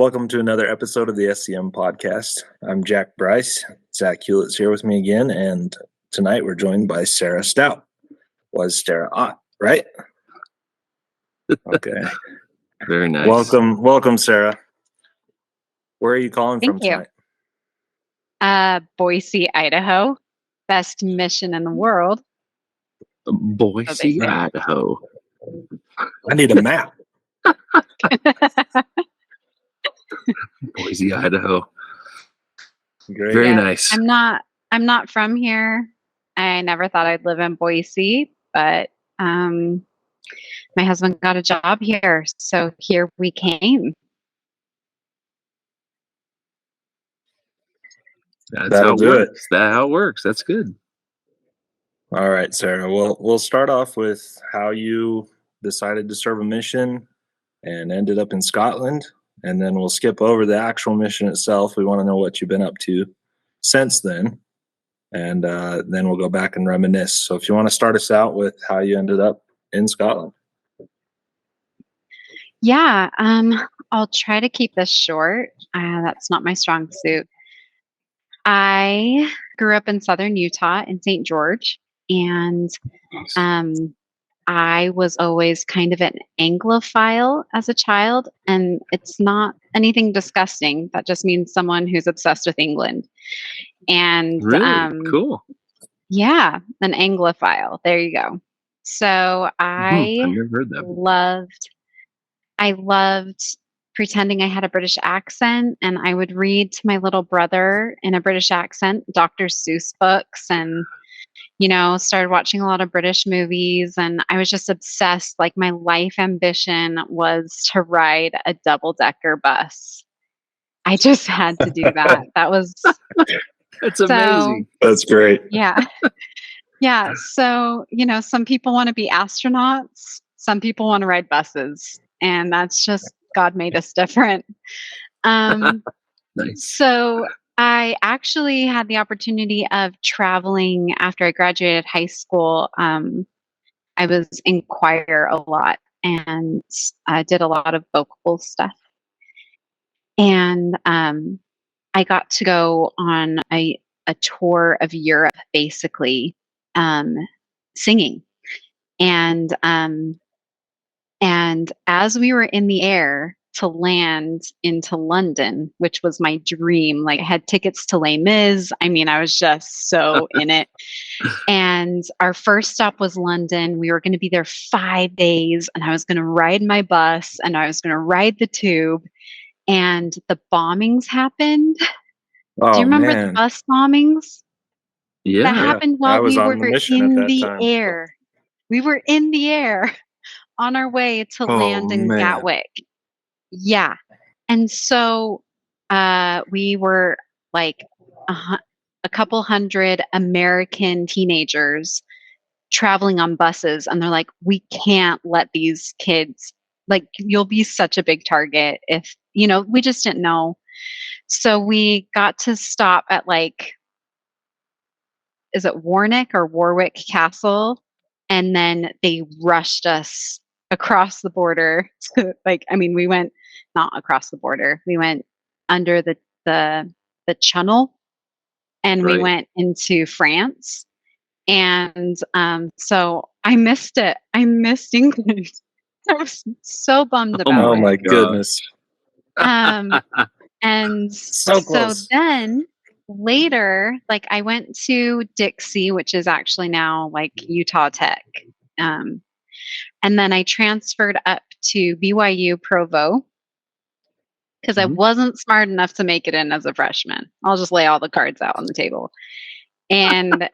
Welcome to another episode of the S.E.M podcast. I'm Jack Bryce. Zach Hewlett's here with me again, and tonight we're joined by Sara Stout. Was Sara Ott, right? Okay. Very nice. Welcome, Sara. Where are you calling from tonight? Boise, Idaho. Best mission in the world. Boise, Idaho. I need a map. Boise, Idaho. Great. Very nice. I'm not from here. I never thought I'd live in Boise, but my husband got a job here, so here we came. That's how it works. That's how it works. That's good. All right, Sara. Well, we'll start off with how you decided to serve a mission and ended up in Scotland, and then we'll skip over the actual mission itself. We want to know what you've been up to since then, and then we'll go back and reminisce. So if you want to start us out with how you ended up in Scotland. Yeah, I'll try to keep this short. That's not my strong suit. I grew up in southern Utah in St. George, and I was always kind of an Anglophile as a child, and it's not anything disgusting. That just means someone who's obsessed with England. And really? Cool. Yeah, an Anglophile. There you go. So I've never heard that. I loved pretending I had a British accent, and I would read to my little brother in a British accent, Dr. Seuss books, and started watching a lot of British movies, and I was just obsessed. Like, my life ambition was to ride a double-decker bus. I just had to do that. That's amazing. That's great. Yeah. Yeah. So, some people want to be astronauts. Some people want to ride buses, and that's just God made us different. Nice. So I actually had the opportunity of traveling after I graduated high school. I was in choir a lot, and I did a lot of vocal stuff. And I got to go on a tour of Europe, basically, singing. And as we were in the air to land into London, which was my dream, like, I had tickets to Les Mis. I mean, I was just so in it. And our first stop was London. We were going to be there 5 days, and I was going to ride my bus, and I was going to ride the tube. And the bombings happened. Oh, do you remember man. the bus bombings? Yeah. That happened while we were in the time. air. We were in the air on our way to land in Gatwick. Yeah. And so we were like a couple hundred American teenagers traveling on buses, and they're like, we can't let these kids, like, you'll be such a big target if, we just didn't know. So we got to stop at, like, is it Warwick Castle? And then they rushed us across the border to, we went not across the border. We went under the Channel, and we went into France. And so I missed it. I missed England. I was so bummed about it. Oh my goodness. And so close. Then later, like, I went to Dixie, which is actually now like Utah Tech. And then I transferred up to BYU Provo because I wasn't smart enough to make it in as a freshman. I'll just lay all the cards out on the table. And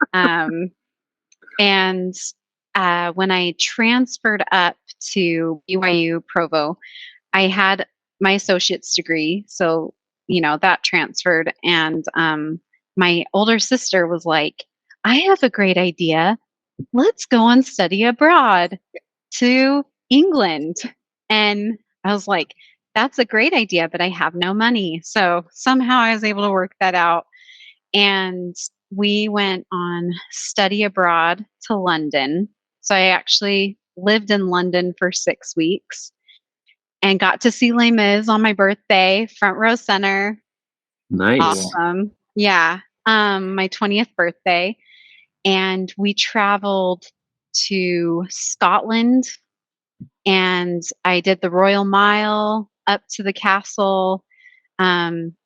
when I transferred up to BYU Provo, I had my associate's degree. So, that transferred. And my older sister was like, I have a great idea. Let's go and study abroad to England. And I was like, that's a great idea, but I have no money. So somehow I was able to work that out. And we went on study abroad to London. So I actually lived in London for 6 weeks. and got to see Les Mis on my birthday, front row center. Nice. Awesome. Yeah. My 20th birthday. And we traveled to Scotland, and I did the Royal Mile up to the castle.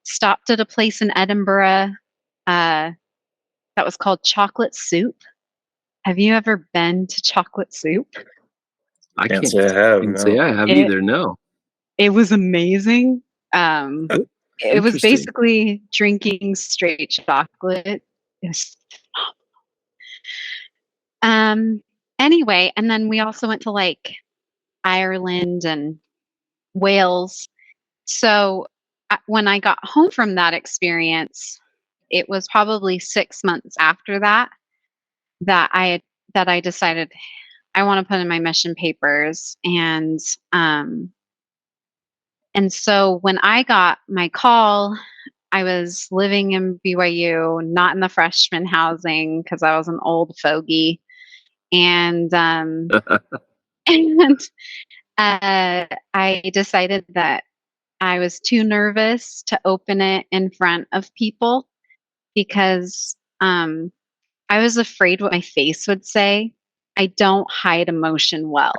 Stopped at a place in Edinburgh that was called Chocolate Soup. Have you ever been to Chocolate Soup? I can't say I have. Can't say I have either. No. It was amazing. It was basically drinking straight chocolate. Yes. Anyway, and then we also went to like Ireland and Wales. So when I got home from that experience, it was probably 6 months after that I decided I want to put in my mission papers. And so when I got my call, I was living in BYU, not in the freshman housing because I was an old fogey. And and I decided that I was too nervous to open it in front of people because I was afraid what my face would say. I don't hide emotion well.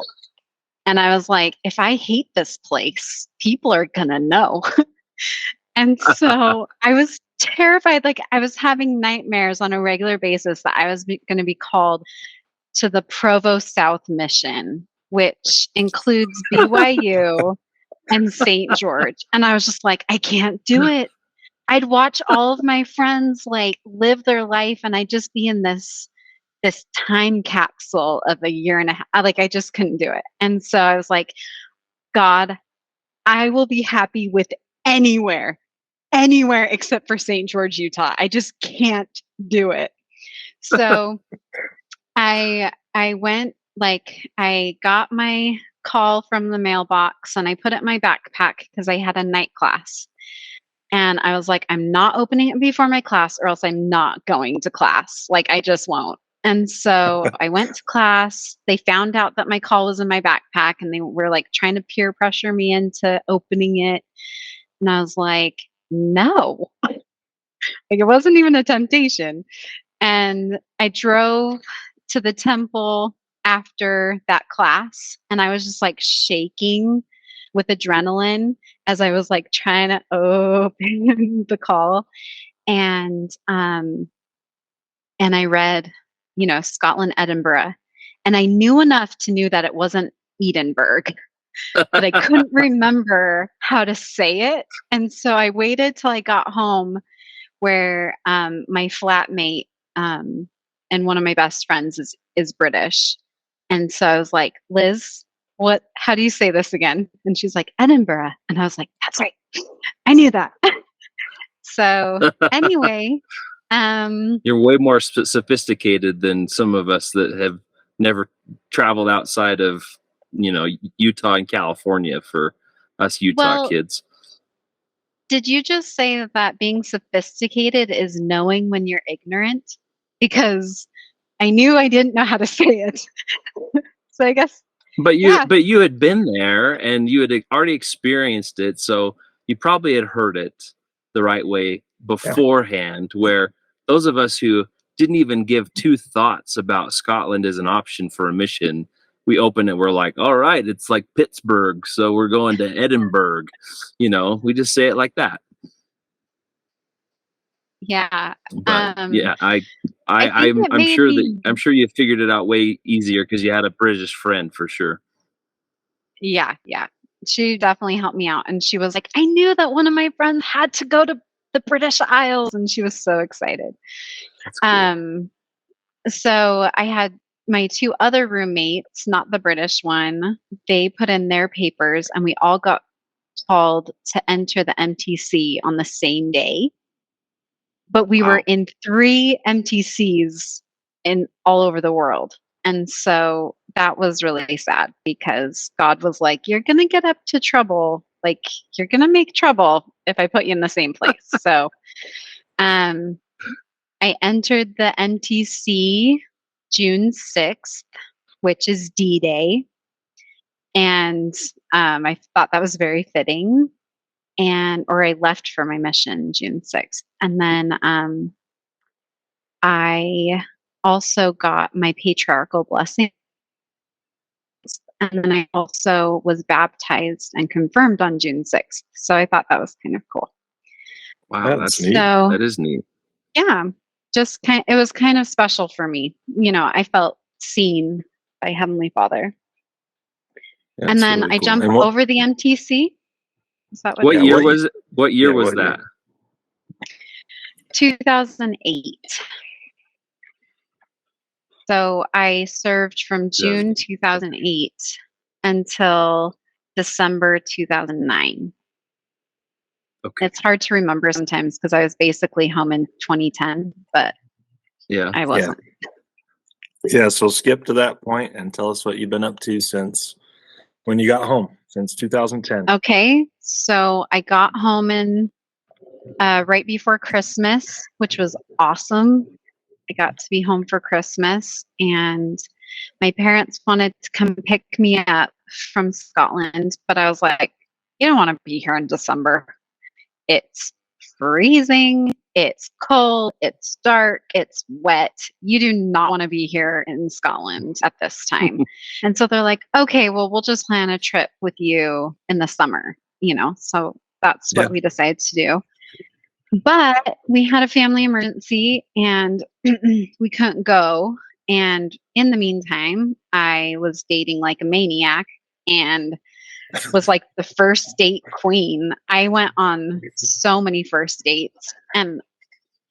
And I was like, if I hate this place, people are going to know. And so I was terrified. Like I was having nightmares on a regular basis that I was going to be called to the Provo South Mission, which includes BYU and St. George. And I was just like, I can't do it. I'd watch all of my friends like live their life, and I'd just be in this time capsule of a year and a half. Like I just couldn't do it. And so I was like, God, I will be happy with anywhere except for St. George, Utah. I just can't do it. So I went, like, I got my call from the mailbox and I put it in my backpack because I had a night class. And I was like, I'm not opening it before my class or else I'm not going to class. Like, I just won't. And so I went to class. They found out that my call was in my backpack and they were like trying to peer pressure me into opening it. And I was like, no, like it wasn't even a temptation. And I drove to the temple after that class and I was just like shaking with adrenaline as I was like trying to open the call. And I read, Scotland, Edinburgh, and I knew enough to know that it wasn't Edinburgh, but I couldn't remember how to say it. And so I waited till I got home where my flatmate and one of my best friends is British. And so I was like, Liz, how do you say this again? And she's like, Edinburgh. And I was like, that's right. I knew that. So anyway, you're way more sophisticated than some of us that have never traveled outside of, Utah and California for us Utah kids. Did you just say that being sophisticated is knowing when you're ignorant? Because I knew I didn't know how to say it. So I guess. But you had been there and you had already experienced it, so you probably had heard it the right way beforehand. Yeah. Where those of us who didn't even give two thoughts about Scotland as an option for a mission, we open it, we're like, all right, it's like Pittsburgh, so we're going to Edinburgh. We just say it like that. Yeah. But I'm sure you figured it out way easier because you had a British friend for sure. Yeah. She definitely helped me out. And she was like, I knew that one of my friends had to go to the British Isles, and she was so excited. That's cool. So I had my two other roommates, not the British one, they put in their papers and we all got called to enter the MTC on the same day. But we were in 3 MTCs all over the world. And so that was really sad because God was like, you're going to get up to trouble. Like, you're going to make trouble if I put you in the same place. So I entered the MTC June 6th, which is D-Day. And I thought that was very fitting. Or I left for my mission June 6th. And then I also got my patriarchal blessing. And then I also was baptized and confirmed on June 6th. So I thought that was kind of cool. Wow, that's neat. So, that is neat. Yeah, it was kind of special for me. I felt seen by Heavenly Father. That's and then really I cool. jumped And over the MTC. Is that What year was it? What year was what year? that? 2008. So I served from June 2008 until December 2009. Okay. It's hard to remember sometimes because I was basically home in 2010, but Yeah. I wasn't. Yeah, so skip to that point and tell us what you've been up to since when you got home, since 2010. Okay, so I got home in right before Christmas, which was awesome. I got to be home for Christmas, and my parents wanted to come pick me up from Scotland, but I was like, you don't want to be here in December. It's freezing, it's cold, it's dark, it's wet. You do not want to be here in Scotland at this time. And so they're like, okay, well, we'll just plan a trip with you in the summer, So that's what we decided to do. But we had a family emergency and we couldn't go. And in the meantime, I was dating like a maniac and was like the first date queen. I went on so many first dates and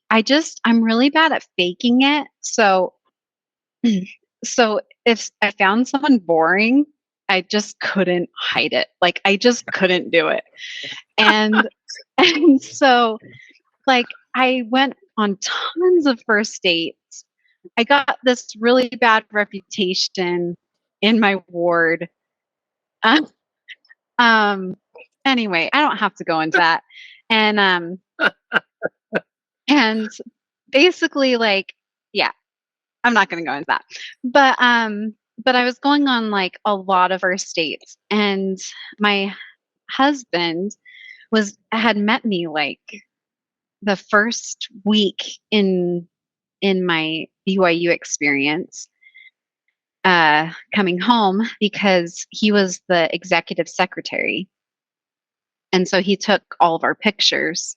I'm really bad at faking it. So if I found someone boring, I just couldn't hide it. Like I just couldn't do it. And so like I went on tons of first dates. I got this really bad reputation in my ward. Anyway, I don't have to go into that. And and basically like, yeah, I'm not going to go into that. But I was going on like a lot of first dates, and my husband had met me like the first week in my BYU experience, coming home, because he was the executive secretary. And so he took all of our pictures,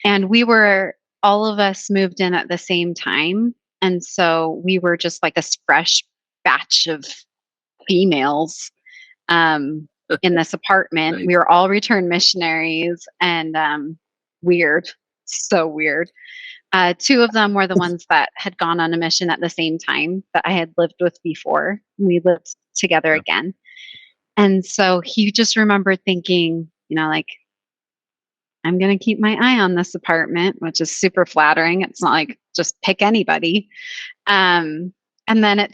and all of us moved in at the same time. And so we were just like this fresh batch of females in this apartment. Nice. We were all returned missionaries, and weird, so weird. Two of them were the ones that had gone on a mission at the same time that I had lived with before. We lived together again. And so he just remembered thinking, like, I'm going to keep my eye on this apartment, which is super flattering. It's not like just pick anybody. And then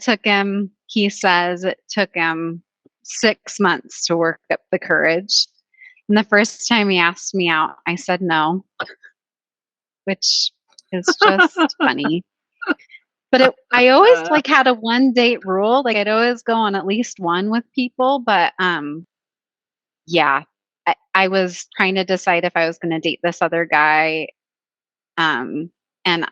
he says it took him 6 months to work up the courage. And the first time he asked me out, I said no, which is just funny. But I always like had a 1 date rule. Like I'd always go on at least one with people. But yeah, I was trying to decide if I was going to date this other guy. And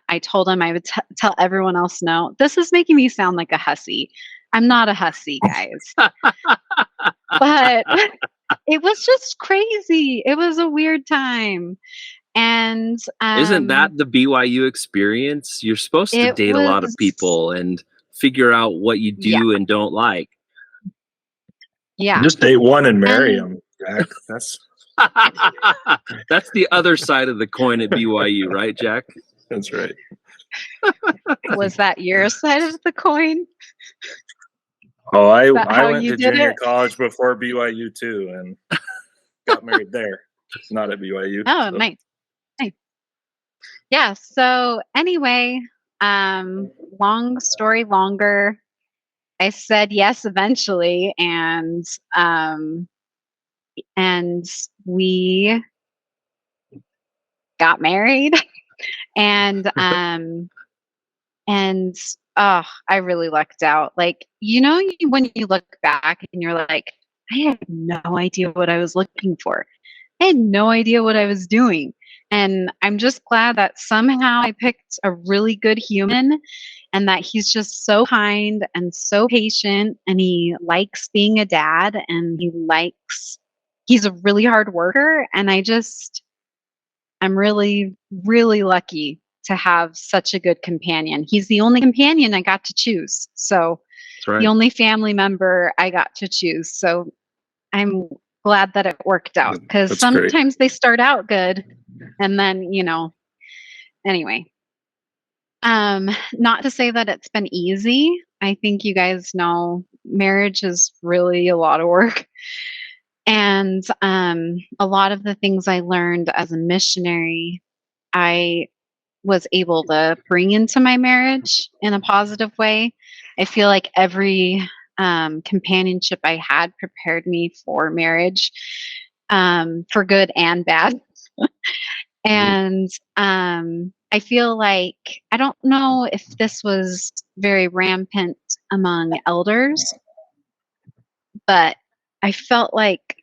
I told him I would tell everyone else no. This is making me sound like a hussy. I'm not a hussy, guys. But it was just crazy. It was a weird time. And isn't that the BYU experience? You're supposed to date a lot of people and figure out what you do and don't like. Yeah. Just date one and marry him, Jack. That's the other side of the coin at BYU, right, Jack? That's right. Was that your side of the coin? Oh, I went to junior college before BYU too, and got married there. Not at BYU. Oh, so. Nice. Yeah. So anyway, long story longer. I said yes eventually, and we got married, and I really lucked out. Like, when you look back and you're like, I had no idea what I was looking for. I had no idea what I was doing. And I'm just glad that somehow I picked a really good human and that he's just so kind and so patient and he likes being a dad and he's a really hard worker. And I'm really, really lucky to have such a good companion. He's the only companion I got to choose. So That's right. the only family member I got to choose. So I'm glad that it worked out because That's sometimes they start out good and then, anyway. Not to say that it's been easy. I think you guys know marriage is really a lot of work. And a lot of the things I learned as a missionary, I was able to bring into my marriage in a positive way. I feel like every companionship I had prepared me for marriage, for good and bad. And I feel like, I don't know if this was very rampant among elders, but I felt like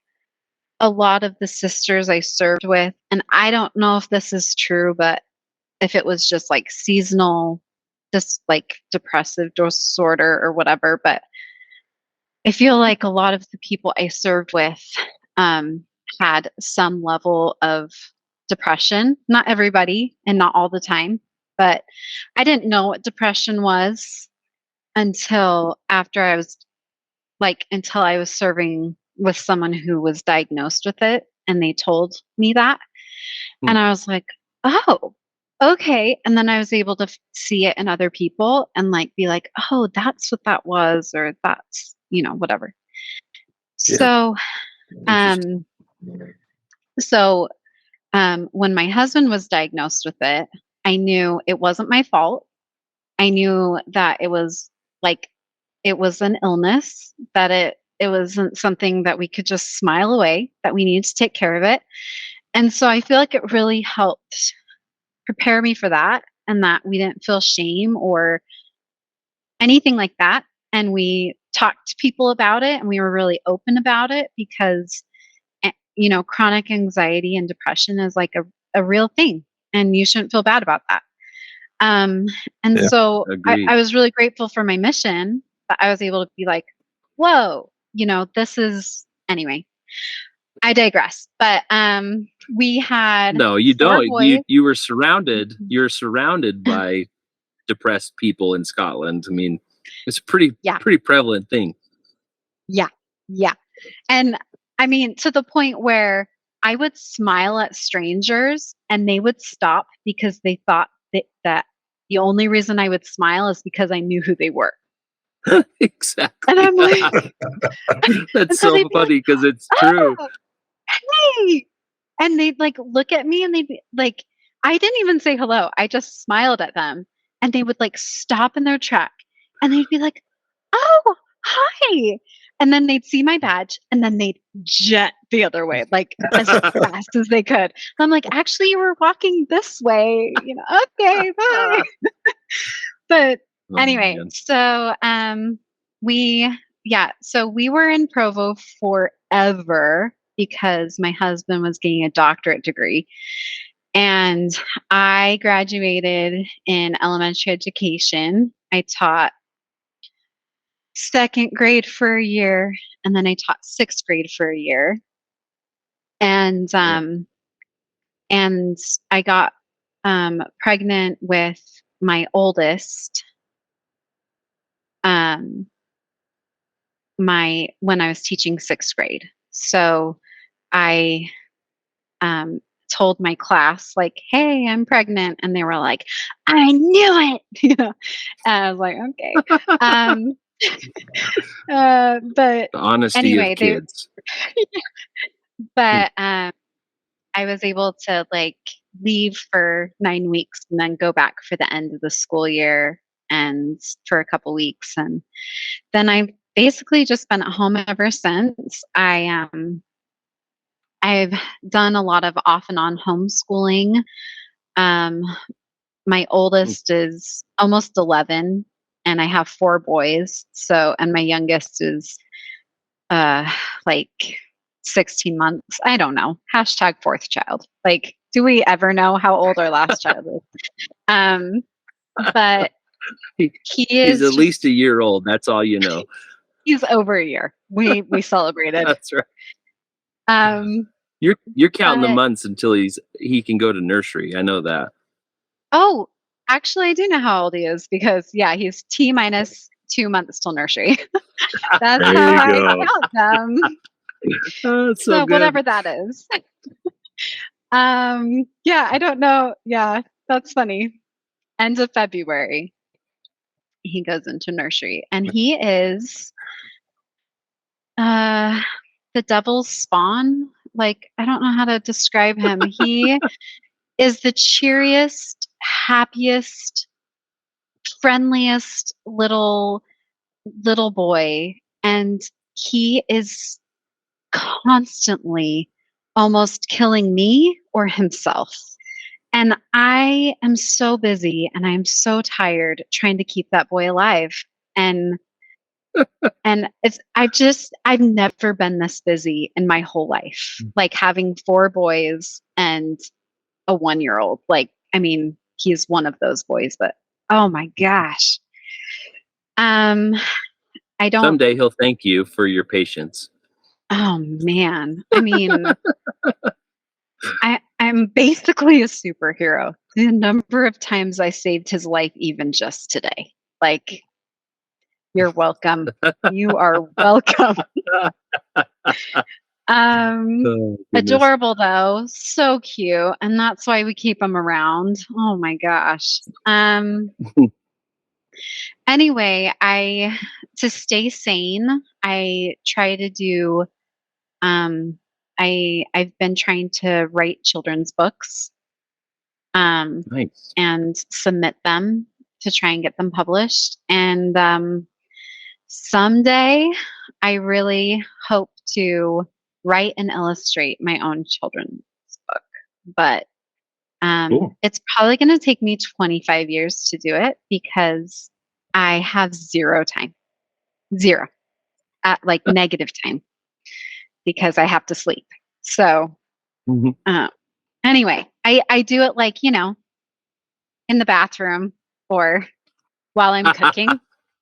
a lot of the sisters I served with, and I don't know if this is true, but if it was just like seasonal, just like depressive disorder or whatever, but I feel like a lot of the people I served with had some level of depression. Not everybody and not all the time, but I didn't know what depression was until until I was serving with someone who was diagnosed with it and they told me that. And I was like, oh, okay. And then I was able to see it in other people and like be like, oh, that's what that was, or that's, whatever. Yeah. So, so when my husband was diagnosed with it, I knew it wasn't my fault. I knew that it was an illness, that it wasn't something that we could just smile away, that we needed to take care of it. And so I feel like it really helped prepare me for that, and that we didn't feel shame or anything like that. And we talked to people about it and we were really open about it because, chronic anxiety and depression is like a real thing and you shouldn't feel bad about that. And Yeah. so Agreed. I was really grateful for my mission that I was able to be like, whoa, this is, anyway, I digress. But we had No, you 4 don't. boys. You're surrounded by depressed people in Scotland. I mean, it's a pretty prevalent thing. Yeah. Yeah. And I mean, to the point where I would smile at strangers and they would stop because they thought that the only reason I would smile is because I knew who they were. Exactly. And I'm like, that's so funny because it's true. Hey. And they'd like look at me and they'd be like, I didn't even say hello. I just smiled at them and they would like stop in their track and they'd be like, oh, hi. And then they'd see my badge and then they'd jet the other way, like as fast as they could. And I'm like, actually, you were walking this way, okay, bye. But anyway, so we were in Provo forever because my husband was getting a doctorate degree. And I graduated in elementary education. I taught 2nd grade for a year, and then I taught 6th grade for a year. And and I got pregnant with my oldest when I was teaching 6th grade. So I told my class like, hey, I'm pregnant, and they were like, I knew it. And I was like, okay. But the honesty anyway, of kids. But I was able to like leave for 9 weeks and then go back for the end of the school year and for a couple weeks, and then I've basically just been at home ever since. I've done a lot of off and on homeschooling. My oldest is almost 11 and I have 4 boys. So, and my youngest is like 16 months. I don't know. Hashtag fourth child. Like, do we ever know how old our last child is? But he is He's at least a year old. That's all you know. He's over a year. We celebrated. That's right. Um, You're counting the but- months until he can go to nursery. I know that. Oh, actually, I do know how old he is because he's T-minus 2 months till nursery. That's There how you I go. count them. Oh, it's so good. Whatever that is. I don't know. Yeah, that's funny. End of February, he goes into nursery, and he is the devil's spawn. Like, I don't know how to describe him. He is the cheeriest, happiest, friendliest little boy, and he is constantly almost killing me or himself. And I am so busy and I'm so tired trying to keep that boy alive. And I've never been this busy in my whole life. Like, having 4 boys and a 1-year-old. Like, I mean, he's one of those boys, but oh my gosh. I don't. Someday he'll thank you for your patience. Oh man. I mean, I'm basically a superhero. The number of times I saved his life even just today. Like, you're welcome. You are welcome. Oh, Adorable though. So cute. And that's why we keep him around. Oh my gosh. Anyway, to stay sane, I try to do I've been trying to write children's books Nice. and submit them to try and get them published. And someday I really hope to write and illustrate my own children's book. But Cool. it's probably going to take me 25 years to do it because I have 0 time. 0. At like negative time because I have to sleep. So anyway, I do it like, in the bathroom or while I'm cooking,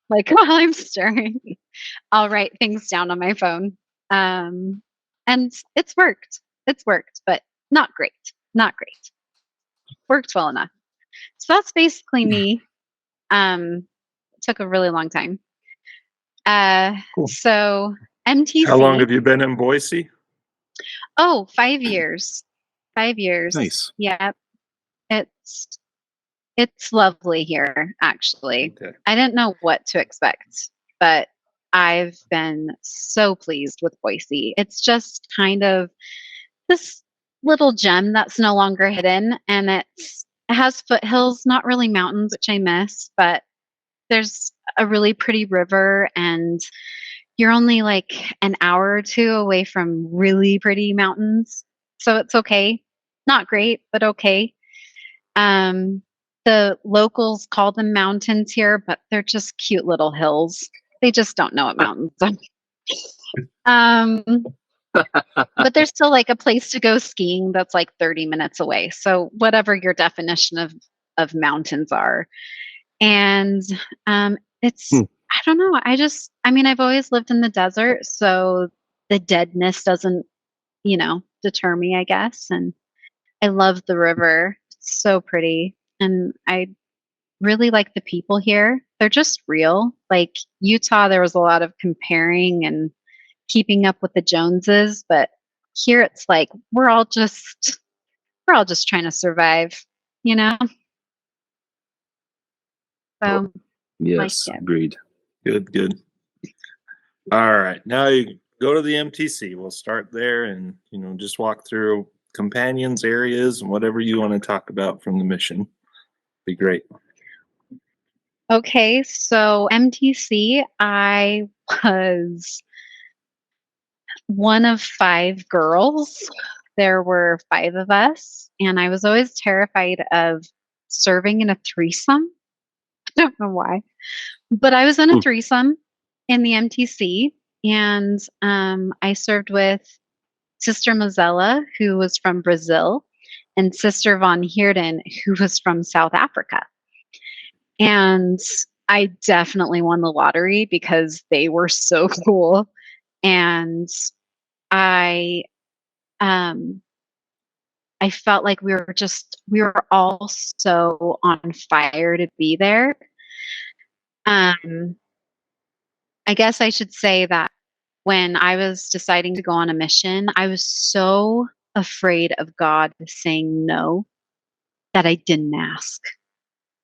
like while I'm stirring. I'll write things down on my phone. And it's worked. It's worked, but not great. Not great. Worked well enough. So that's basically me. It took a really long time. Cool. So MTC. How long have you been in Boise? Oh, 5 years. 5 years. Nice. Yeah. It's lovely here, actually. Okay. I didn't know what to expect, but I've been so pleased with Boise. It's just kind of this little gem that's no longer hidden, and it has foothills, not really mountains, which I miss, but there's a really pretty river, and you're only like an hour or 2 away from really pretty mountains. So it's okay. Not great, but okay. The locals call them mountains here, but they're just cute little hills. They just don't know what mountains are. But there's still like a place to go skiing that's like 30 minutes away. So whatever your definition of mountains are. And it's I don't know. I've always lived in the desert, so the deadness doesn't, deter me, I guess. And I love the river. It's so pretty. And I really like the people here. They're just real. Like Utah, there was a lot of comparing and keeping up with the Joneses, but here it's like we're all just trying to survive, So Yes, like it. agreed. Good. All right. Now you go to the MTC. We'll start there and, just walk through companions, areas, and whatever you want to talk about from the mission. Be great. Okay, so MTC, I was one of 5 girls. There were 5 of us, and I was always terrified of serving in a threesome. I don't know why, but I was in a threesome in the MTC, And I served with Sister Mazella, who was from Brazil, and Sister Von Heerden, who was from South Africa. And I definitely won the lottery because they were so cool. And I I felt like we were all so on fire to be there. I guess I should say that when I was deciding to go on a mission, I was so afraid of God saying no that I didn't ask.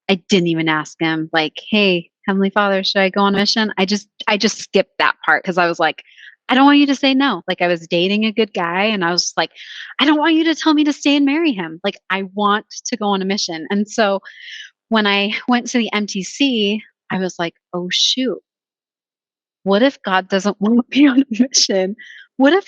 I didn't even ask him like, "Hey, Heavenly Father, should I go on a mission?" I just skipped that part because I was like, "I don't want you to say no." Like I was dating a good guy and I was like, "I don't want you to tell me to stay and marry him. Like I want to go on a mission." And so when I went to the MTC, I was like, "Oh shoot. What if God doesn't want me on a mission? What if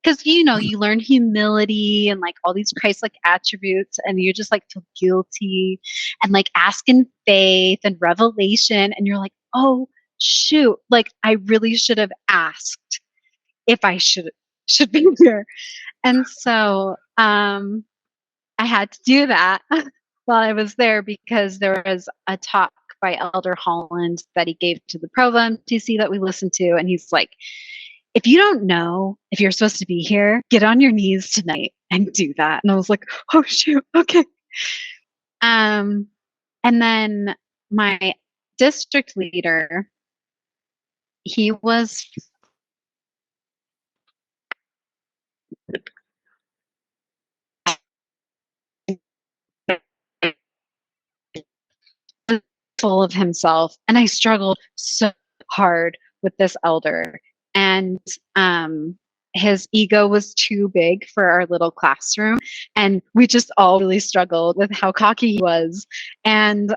because you learn humility and like all these Christ-like attributes, and you just like feel guilty and like ask in faith and revelation, and you're like, oh shoot, like I really should have asked if I should be here. And so I had to do that while I was there because there was a talk by Elder Holland that he gave to the Provo MTC that we listened to. And he's like, if you don't know if you're supposed to be here, get on your knees tonight and do that. And I was like, oh shoot, okay. And then my district leader, he was full of himself, and I struggled so hard with this elder. And his ego was too big for our little classroom, and we just all really struggled with how cocky he was. And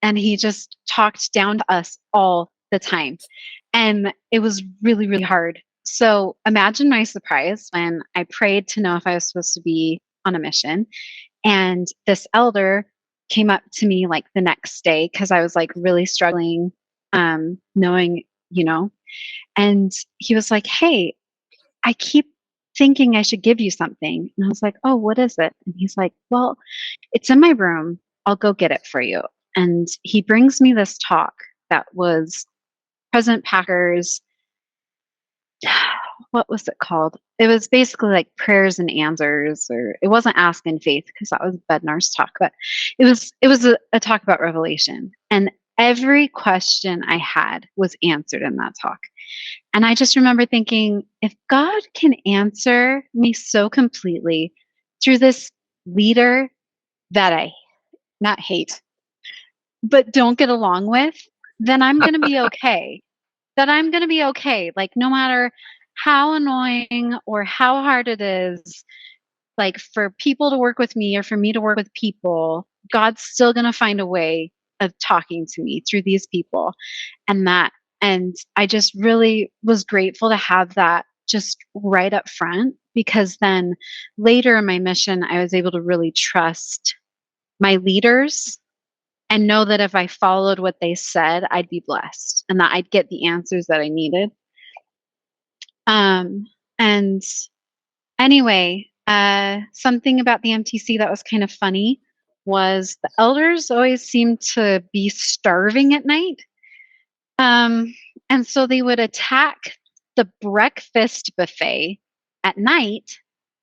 he just talked down to us all the time, and it was really, really hard. So imagine my surprise when I prayed to know if I was supposed to be on a mission, and this elder came up to me like the next day because I was like really struggling, knowing, and he was like, "Hey, I keep thinking I should give you something." And I was like, "Oh, what is it?" And he's like, "Well, it's in my room. I'll go get it for you." And he brings me this talk that was President Packer's, what was it called? It was basically like prayers and answers, or it wasn't Ask in Faith because that was Bednar's talk, but it was a talk about revelation. And every question I had was answered in that talk. And I just remember thinking, if God can answer me so completely through this leader that I not hate, but don't get along with, then I'm going to be okay. That I'm going to be okay. Like no matter how annoying or how hard it is, like for people to work with me or for me to work with people, God's still going to find a way of talking to me through these people. And I just really was grateful to have that just right up front, because then later in my mission, I was able to really trust my leaders and know that if I followed what they said, I'd be blessed and that I'd get the answers that I needed. And anyway, something about the MTC that was kind of funny was the elders always seemed to be starving at night. And so they would attack the breakfast buffet at night.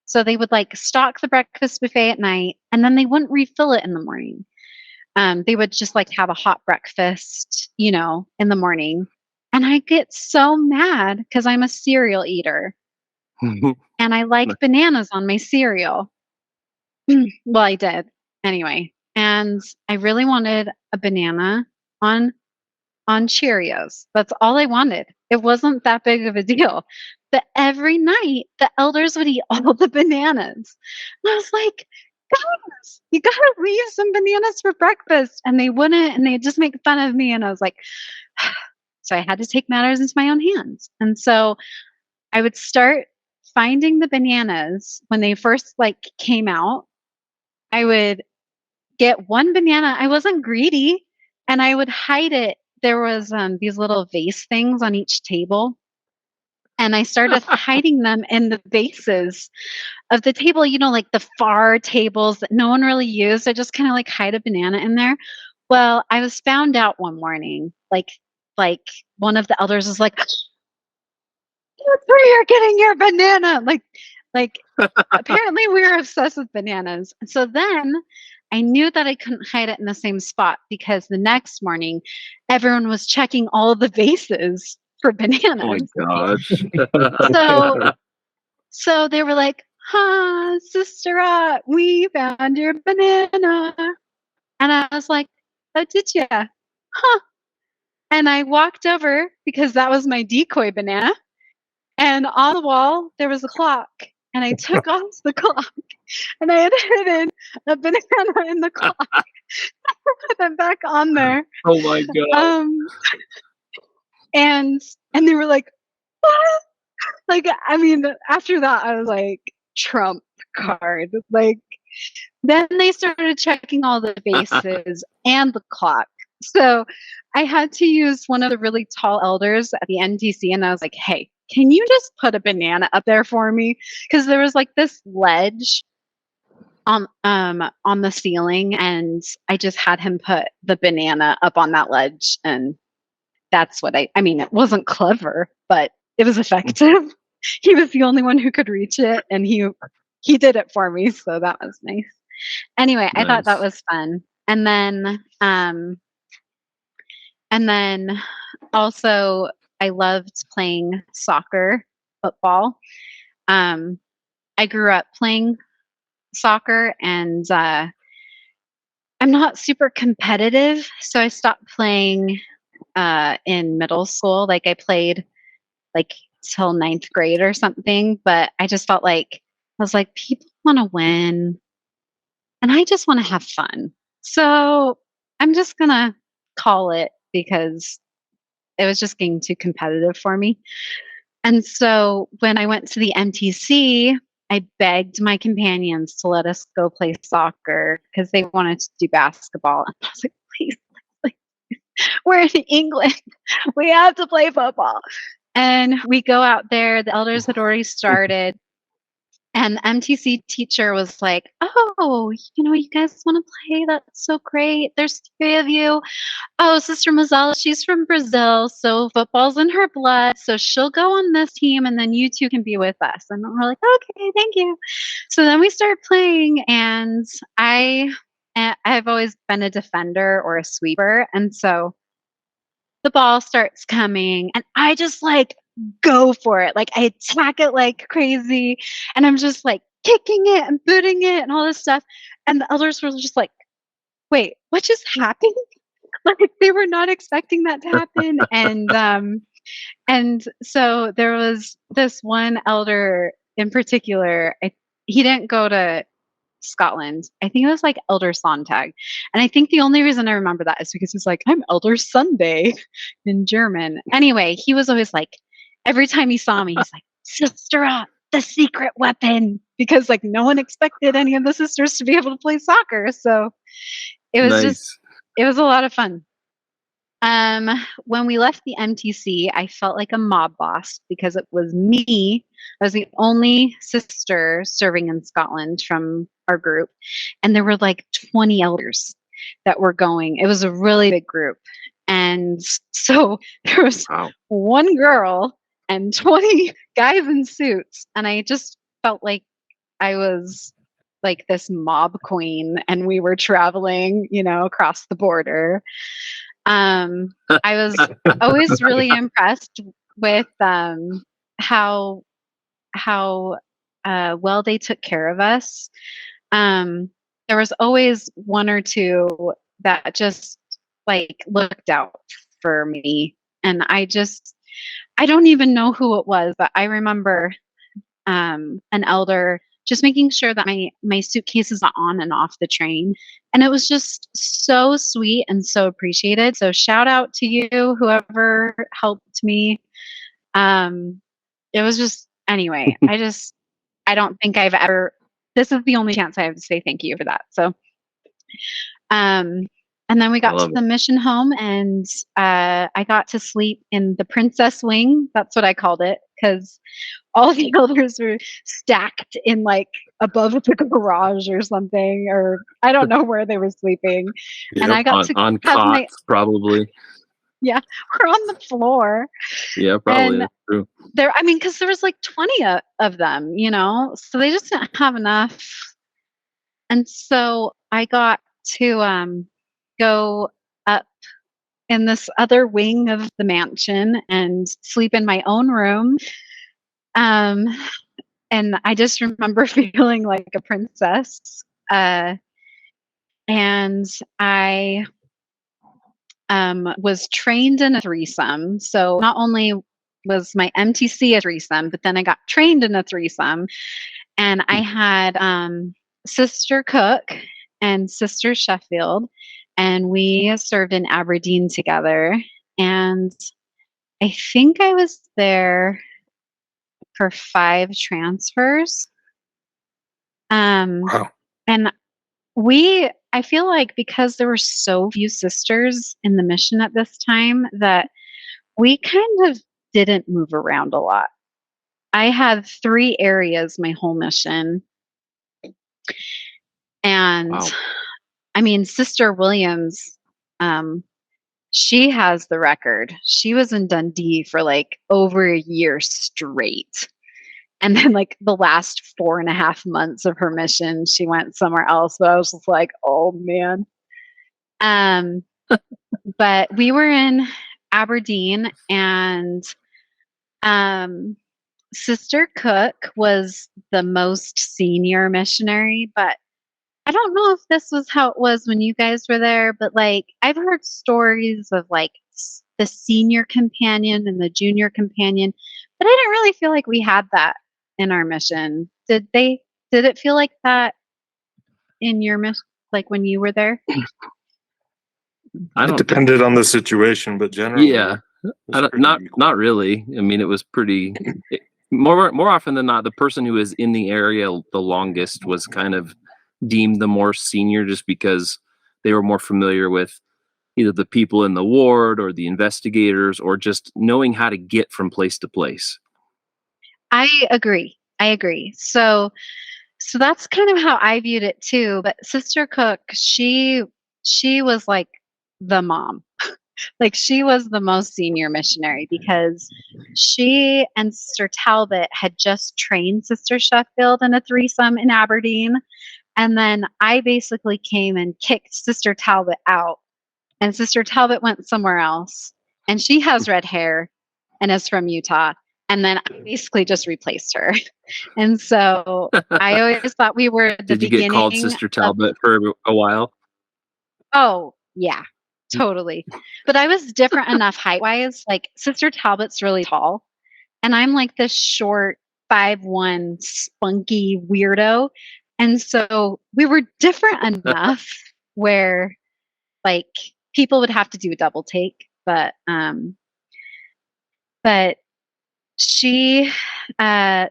So they would like stock the breakfast buffet at night, and then they wouldn't refill it in the morning. They would just like have a hot breakfast, in the morning. And I get so mad because I'm a cereal eater and I like bananas on my cereal. Well, I did anyway. And I really wanted a banana on Cheerios. That's all I wanted. It wasn't that big of a deal. But every night the elders would eat all the bananas. And I was like, guys, you gotta leave some bananas for breakfast. And they wouldn't, and they'd just make fun of me. And I was like, so I had to take matters into my own hands. And so I would start finding the bananas when they first like came out. I would get one banana. I wasn't greedy, and I would hide it there was these little vase things on each table, and I started hiding them in the vases of the table, like the far tables that no one really used. I just kind of like hide a banana in there. Well, I was found out one morning, like one of the elders was like, "That's where you're getting your banana." Like apparently we were obsessed with bananas. So then I knew that I couldn't hide it in the same spot because the next morning everyone was checking all the vases for bananas. Oh my gosh. So they were like, Sister Ott, we found your banana. And I was like, oh, did ya? Huh. And I walked over because that was my decoy banana. And on the wall, there was a clock. And I took off the clock and I had hidden a banana in the clock. I put them back on there. Oh my God. And they were like, what? Like, I mean, after that, I was like, trump card. Like, then they started checking all the vases and the clock. So I had to use one of the really tall elders at the NTC, and I was like, hey, can you just put a banana up there for me? Because there was like this ledge on the ceiling, and I just had him put the banana up on that ledge, and that's what I mean, it wasn't clever, but it was effective. He was the only one who could reach it, and he did it for me, so that was nice. Anyway, I thought that was fun. And then also I loved playing soccer, football. I grew up playing soccer, and I'm not super competitive, so I stopped playing in middle school. Like I played like till 9th grade or something, but I just felt like I was like, people want to win and I just want to have fun. So I'm just gonna call it because it was just getting too competitive for me. And so when I went to the MTC, I begged my companions to let us go play soccer because they wanted to do basketball. And I was like, please, we're in England. We have to play football. And we go out there. The elders had already started. And the MTC teacher was like, oh, you guys want to play? That's so great. There's 3 of you. Oh, Sister Mazzella, she's from Brazil, so football's in her blood. So she'll go on this team, and then you two can be with us. And we're like, okay, thank you. So then we started playing, and I've always been a defender or a sweeper. And so the ball starts coming, and I just like go for it. Like I attack it like crazy, and I'm just like kicking it and booting it and all this stuff. And the elders were just like, wait, what just happened? Like they were not expecting that to happen. And so there was this one elder in particular. He didn't go to Scotland. I think it was like Elder Sonntag. And I think the only reason I remember that is because he's like, I'm Elder Sunday in German. Anyway, he was always like, every time he saw me, he's like, Sister Ott, the secret weapon. Because like no one expected any of the sisters to be able to play soccer. So it was it was a lot of fun. When we left the MTC, I felt like a mob boss because it was me. I was the only sister serving in Scotland from our group. And there were like 20 elders that were going. It was a really big group. And so there was one girl and 20 guys in suits. And I just felt like I was like this mob queen and we were traveling, across the border. I was always really impressed with how well they took care of us. There was always one or two that just like looked out for me, and I don't even know who it was, but I remember an elder just making sure that my suitcases are on and off the train. And it was just so sweet and so appreciated. So shout out to you, whoever helped me. It was just, anyway, I don't think I've ever, this is the only chance I have to say thank you for that. So, And then we I got to love the it. mission home, and I got to sleep in the princess wing. That's what I called it, because all the others were stacked in like above the garage or something, or I don't know where they were sleeping. And Yep. I got to On have my, cots, probably. yeah, we're on the floor. Yeah, probably. And That's true. there, I mean, because there was like 20 of them, you know, so they just didn't have enough. And so I got to go up in this other wing of the mansion and sleep in my own room. Um, and I just remember feeling like a princess. And I was trained in a threesome. So not only was my MTC a threesome, but then I got trained in a threesome. And I had Sister Cook and Sister Sheffield, and we served in Aberdeen together. And I think I was there for 5 transfers. Wow. And I feel like because there were so few sisters in the mission at this time that we kind of didn't move around a lot. I had 3 areas my whole mission. And Wow. I mean, Sister Williams, she has the record. She was in Dundee for like over a year straight. And then like the last 4.5 months of her mission, she went somewhere else. But I was just like, oh man. But we were in Aberdeen, and Sister Cook was the most senior missionary, but I don't know if this was how it was when you guys were there, but like I've heard stories of like the senior companion and the junior companion, but I didn't really feel like we had that in our mission. Did it feel like that in your mission, like when you were there? I It don't think. depended on the situation, but generally, Yeah, it was pretty equal. not really. I mean, it was pretty. More often than not, the person who was in the area the longest was kind of deemed the more senior, just because they were more familiar with either the people in the ward or the investigators, or just knowing how to get from place to place. I agree. So that's kind of how I viewed it too. But Sister Cook, she was like the mom. Like she was the most senior missionary because she and Sister Talbot had just trained Sister Sheffield in a threesome in Aberdeen. And then I basically came and kicked Sister Talbot out. And Sister Talbot went somewhere else. And she has red hair and is from Utah. And then I basically just replaced her. And so I always thought we were the Did you get called beginning Sister of, Talbot for a while? oh, yeah, totally. But I was different enough height wise. Like Sister Talbot's really tall, and I'm like this short 5'1" spunky weirdo. And so we were different enough where like people would have to do a double take. But she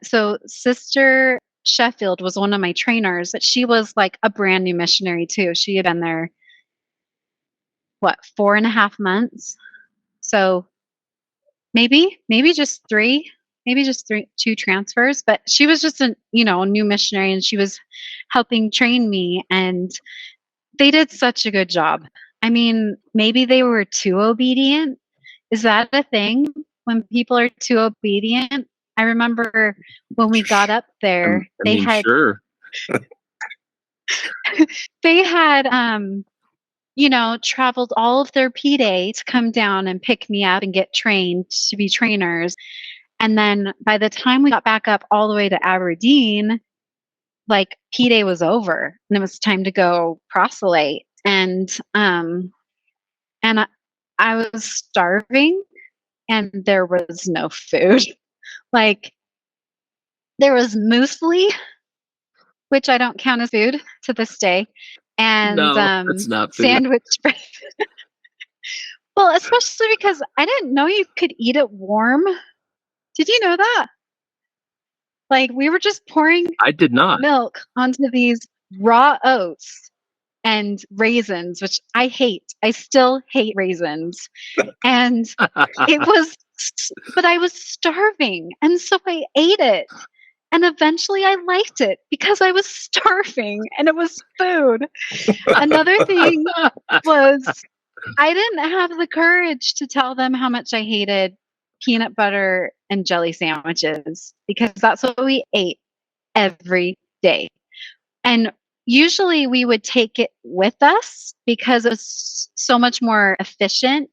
so Sister Sheffield was one of my trainers, but she was like a brand new missionary too. She had been there, what, 4.5 months? So maybe just three, two transfers. But she was just a new missionary, and she was helping train me, and they did such a good job. I mean, maybe they were too obedient. Is that a thing when people are too obedient? I remember when we got up there, Sure. they had traveled all of their P-Day to come down and pick me up and get trained to be trainers. And then by the time we got back up all the way to Aberdeen, like P-Day was over and it was time to go proselyte. And I was starving, and there was no food. Like there was muesli, which I don't count as food to this day, and No, that's not food. sandwich bread. Well, especially because I didn't know you could eat it warm. Did you know that? Like we were just pouring I did not. milk onto these raw oats, and raisins, which I hate. I still hate raisins. And but I was starving. And so I ate it. And eventually I liked it because I was starving and it was food. Another thing was I didn't have the courage to tell them how much I hated peanut butter and jelly sandwiches because that's what we ate every day. And usually we would take it with us because it was so much more efficient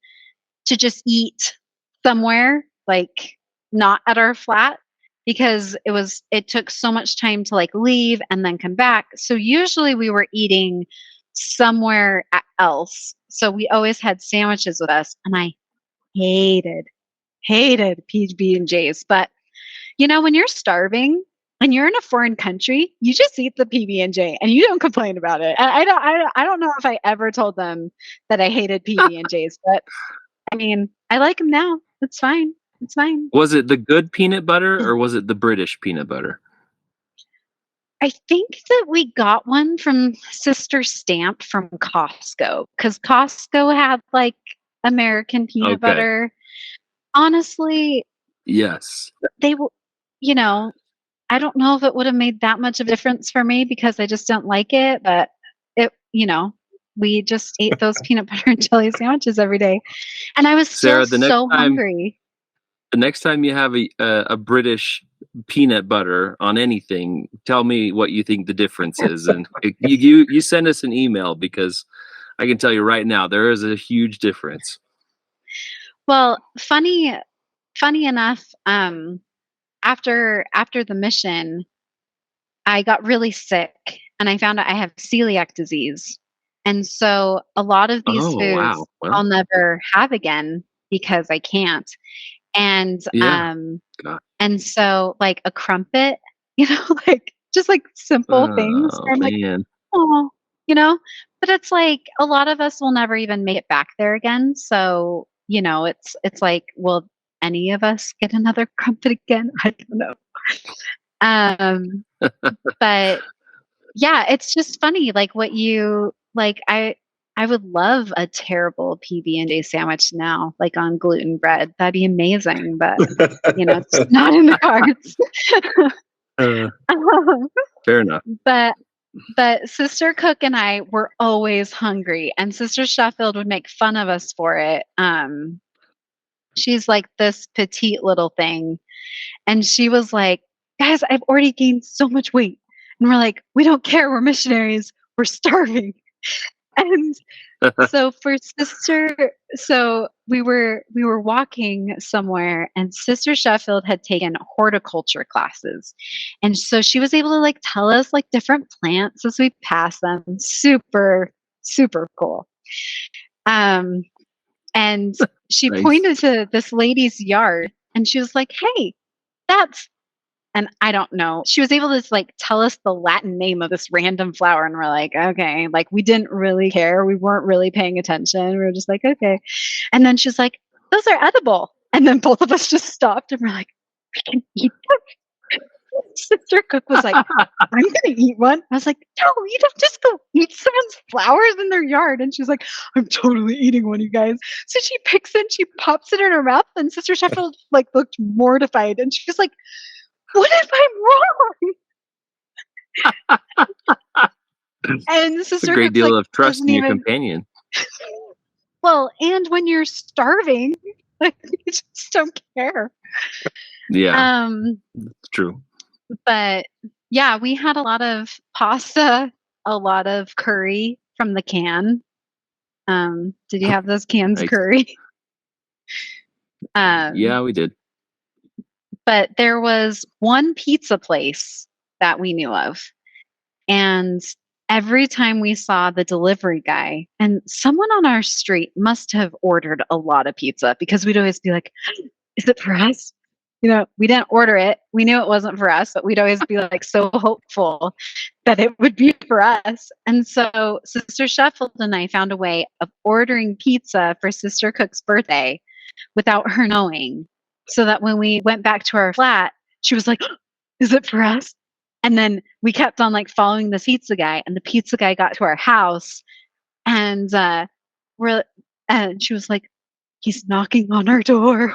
to just eat somewhere, like not at our flat, because it took so much time to like leave and then come back. So usually we were eating somewhere else. So we always had sandwiches with us, and I hated PB&Js. But when you're starving and you're in a foreign country, you just eat the PB&J and you don't complain about it. I don't know if I ever told them that I hated PB&Js, but I mean, I like them now. It's fine. It's fine. Was it the good peanut butter or was it the British peanut butter? I think that we got one from Sister Stamp from Costco because Costco had like American peanut butter. Honestly, yes. They will, I don't know if it would have made that much of a difference for me because I just don't like it, but we just ate those peanut butter and jelly sandwiches every day. And I was Sarah, so hungry. The next time you have a British peanut butter on anything, tell me what you think the difference is. And you send us an email because I can tell you right now, there is a huge difference. Well, funny enough, after the mission, I got really sick and I found out I have celiac disease. And so a lot of these foods I'll never have again because I can't. And and so like a crumpet, like just like simple things. I'm like, oh, but it's like a lot of us will never even make it back there again. So, it's like, will any of us get another crumpet again? I don't know. But yeah, it's just funny. Like what you like, I would love a terrible PB&J sandwich now, like on gluten bread. That'd be amazing, but it's not in the cards. Fair enough. But Sister Cook and I were always hungry, and Sister Sheffield would make fun of us for it. She's like this petite little thing, and she was like, "Guys, I've already gained so much weight," and we're like, "We don't care. We're missionaries. We're starving." And so we were walking somewhere, and Sister Sheffield had taken horticulture classes. And so she was able to like tell us like different plants as we passed them. Super, super cool. And she pointed to this lady's yard and she was like, "Hey, and I don't know. She was able to like tell us the Latin name of this random flower. And we're like, okay, like we didn't really care. We weren't really paying attention. We were just like, okay. And then she's like, "Those are edible." And then both of us just stopped and we're like, "We can eat them." Sister Cook was like, "I'm going to eat one." I was like, "No, you don't just go eat someone's flowers in their yard." And she's like, "I'm totally eating one, you guys." So she picks it, she pops it in her mouth, and Sister Sheffield like looked mortified. And she's like, "What if I'm wrong?" And Sister It's a great Cook's deal like, of trust in your companion. Well, and when you're starving, like you just don't care. Yeah, it's true. But yeah, we had a lot of pasta, a lot of curry from the can. Did you have those cans of curry? Yeah, we did. But there was one pizza place that we knew of. And every time we saw the delivery guy, and someone on our street must have ordered a lot of pizza because we'd always be like, "Is it for us?" We didn't order it. We knew it wasn't for us, but we'd always be like so hopeful that it would be for us. And so Sister Sheffield and I found a way of ordering pizza for Sister Cook's birthday without her knowing. So that when we went back to our flat, she was like, "Is it for us?" And then we kept on like following this pizza guy, and the pizza guy got to our house, and and she was like, he's knocking on our door.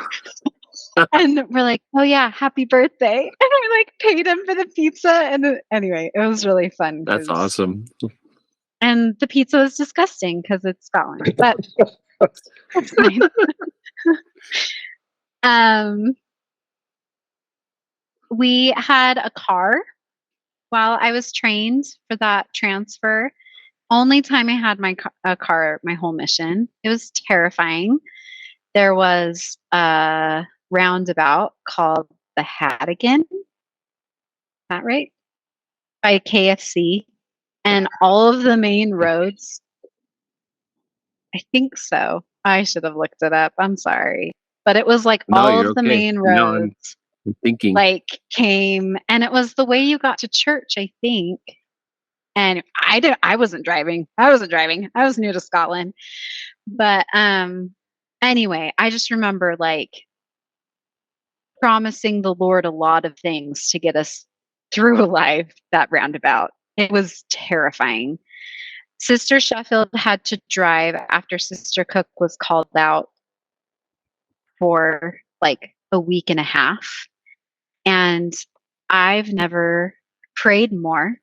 And we're like, oh yeah, happy birthday. And we like paid him for the pizza. And anyway, it was really fun. That's awesome. And the pizza was disgusting because it's Scotland, but it's fine. We had a car while I was trained for that transfer. Only time I had a car my whole mission. It was terrifying. There was a roundabout called the Hattigan. Is that right? By KFC. And all of the main roads. I think so. I should have looked it up. I'm sorry. But it was like all of the main roads I'm thinking. like came, and it was the way you got to church, I think. And I wasn't driving. I was new to Scotland. But anyway, I just remember like promising the Lord a lot of things to get us through life, that roundabout. It was terrifying. Sister Sheffield had to drive after Sister Cook was called out for like a week and a half. And I've never prayed more.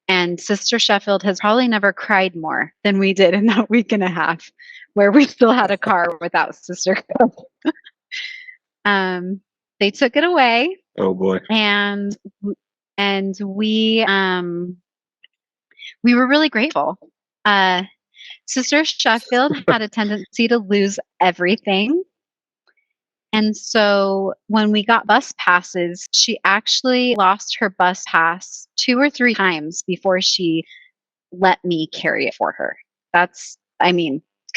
And Sister Sheffield has probably never cried more than we did in that week and a half, where we still had a car without Sister Cook. They took it away. Oh boy. And we were really grateful. Sister Sheffield had a tendency to lose everything. And so when we got bus passes, she actually lost her bus pass 2 or 3 times before she let me carry it for her. Because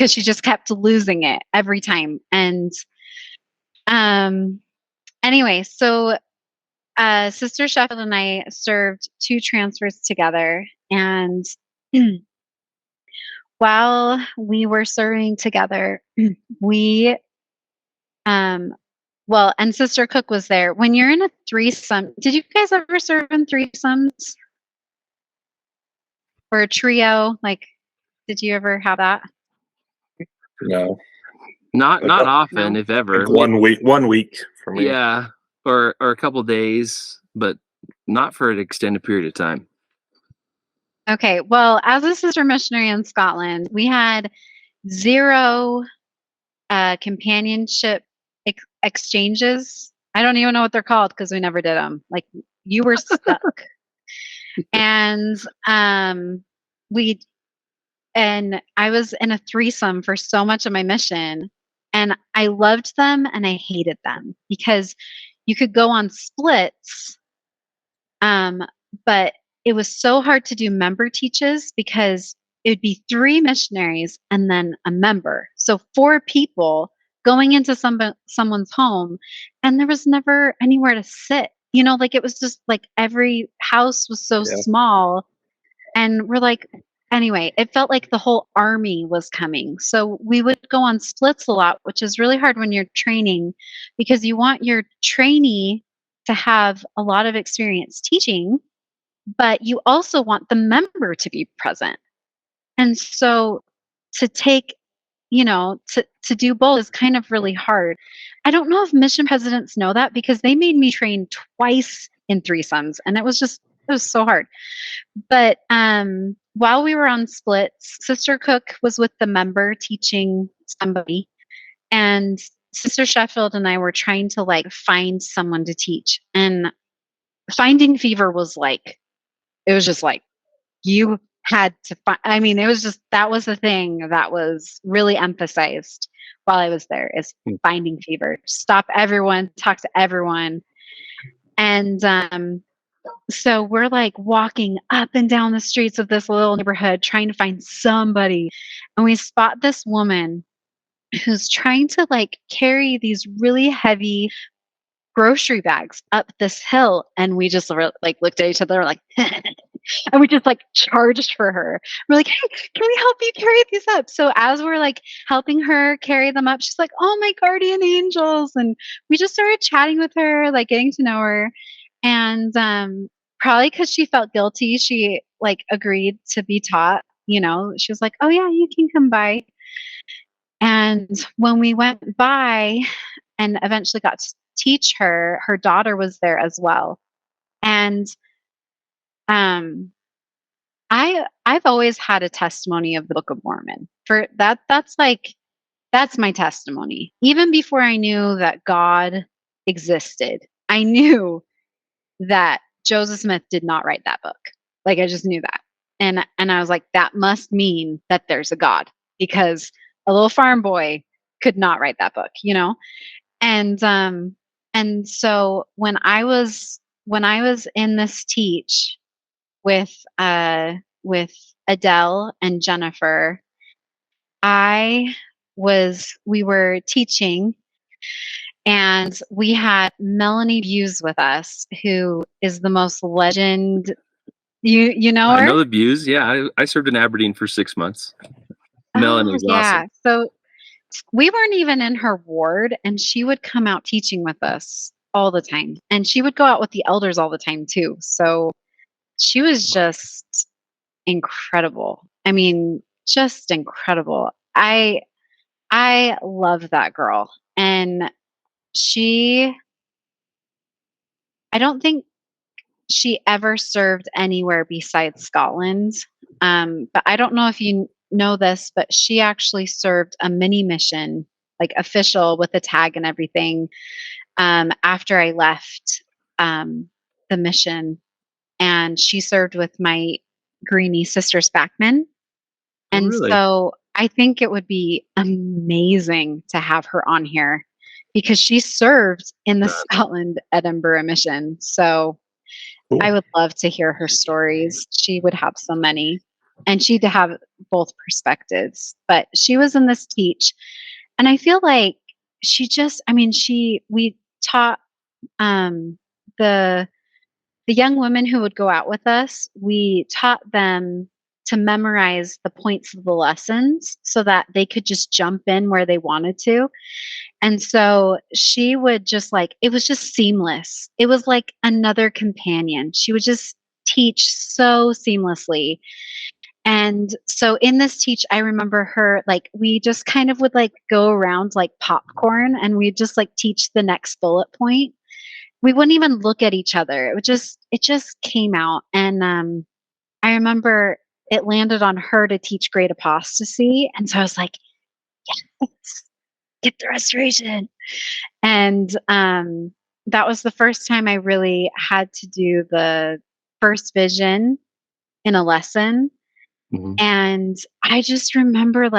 she just kept losing it every time. And anyway, so Sister Sheffield and I served 2 transfers together. And while we were serving together, and Sister Cook was there. When you're in a threesome, did you guys ever serve in threesomes? Or a trio? Like, did you ever have that? No. Not often, if ever. Like 1 week for me. Yeah. Or a couple days, but not for an extended period of time. Okay. Well, as a sister missionary in Scotland, we had 0 companionship exchanges. I don't even know what they're called because we never did them. Like, you were stuck. And I was in a threesome for so much of my mission, and I loved them and I hated them because you could go on splits, but it was so hard to do member teaches because it would be 3 missionaries and then a member. So 4 people going into someone's home, and there was never anywhere to sit. Like it was just like every house was so small, and we're like, anyway, it felt like the whole army was coming. So we would go on splits a lot, which is really hard when you're training because you want your trainee to have a lot of experience teaching, but you also want the member to be present. And so to take, to do both is kind of really hard. I don't know if mission presidents know that because they made me train twice in threesomes, and it was so hard. But while we were on splits, Sister Cook was with the member teaching somebody, and Sister Sheffield and I were trying to like find someone to teach. And finding fever was like, it was just like, you had to find, it was just, that was the thing that was really emphasized while I was there, is finding fever. Stop everyone, talk to everyone. And so we're like walking up and down the streets of this little neighborhood trying to find somebody. And we spot this woman who's trying to like carry these really heavy grocery bags up this hill. And we just like looked at each other like, and we just like charged for her. We're like, hey, can we help you carry these up? So as we're like helping her carry them up, she's like, oh, my guardian angels. And we just started chatting with her, like getting to know her. And probably because she felt guilty, she like agreed to be taught. She was like, "Oh yeah, you can come by." And when we went by and eventually got to teach her, her daughter was there as well. And um, I've always had a testimony of the Book of Mormon. For that, that's my testimony. Even before I knew that God existed, I knew that Joseph Smith did not write that book. Like I just knew that. And I was like, that must mean that there's a God, because a little farm boy could not write that book, And so when I was in this teach with Adele and Jennifer, we were teaching, and we had Melanie Buse with us, who is the most legend. You know her? I know the Buse. Yeah, I served in Aberdeen for 6 months. Melanie's yeah. awesome. So we weren't even in her ward, and she would come out teaching with us all the time. And she would go out with the elders all the time too. So she was just incredible. I mean, just incredible. I love that girl. And I don't think she ever served anywhere besides Scotland. But I don't know if you know this, but she actually served a mini mission, like official with a tag and everything, after I left the mission. And she served with my Greenie sister Spackman. And really? so I think it would be amazing to have her on here, because she served in the Scotland Edinburgh Mission. So Cool. I would love to hear her stories. She would have so many, and she'd have both perspectives. But she was in this teach, and I feel like we taught the young women who would go out with us. We taught them to memorize the points of the lessons so that they could just jump in where they wanted to. And so she would just it was just seamless. It was like another companion. She would just teach so seamlessly. And so in this teach, I remember her, we just kind of would go around like popcorn, and we'd just teach the next bullet point. We wouldn't even look at each other. It just came out. And I remember it landed on her to teach Great Apostasy. And so I was like, yes, get the restoration. And that was the first time I really had to do the first vision in a lesson. Mm-hmm. And I just remember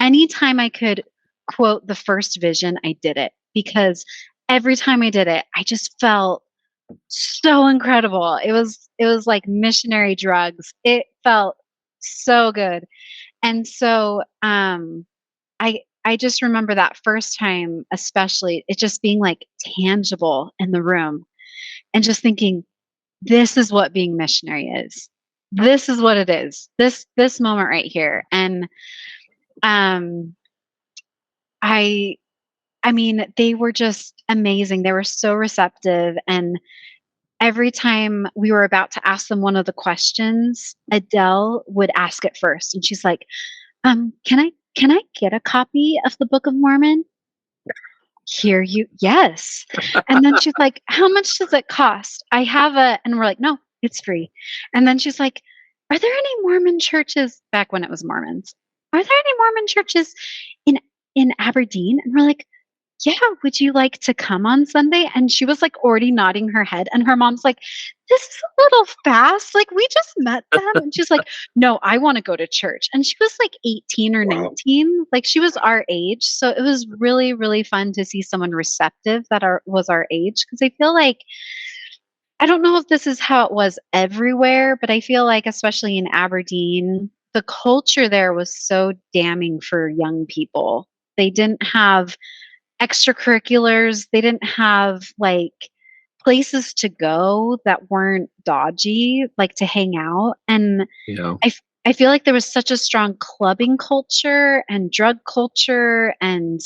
anytime I could quote the first vision, I did it, because every time I did it, I just felt so incredible. It was like missionary drugs. It felt so good. And so I just remember that first time, especially, it just being tangible in the room, and just thinking, this is what being missionary is. This is what it is. This moment right here. And I mean, they were just amazing. They were so receptive. And every time we were about to ask them one of the questions, Adele would ask it first. And she's like, can I get a copy of the Book of Mormon? Yes. And then she's like, how much does it cost? And we're like, no, it's free. And then she's like, are there any Mormon churches, back when it was Mormons, are there any Mormon churches in Aberdeen? And we're like, yeah, would you like to come on Sunday? And she was already nodding her head. And her mom's like, this is a little fast. We just met them. And she's like, no, I want to go to church. And she was 18 or 19. She was our age. So it was really, really fun to see someone receptive that was our age. Because I feel I don't know if this is how it was everywhere, but I feel especially in Aberdeen, the culture there was so damning for young people. They didn't have extracurriculars. They didn't have places to go that weren't dodgy, to hang out. And I feel there was such a strong clubbing culture and drug culture and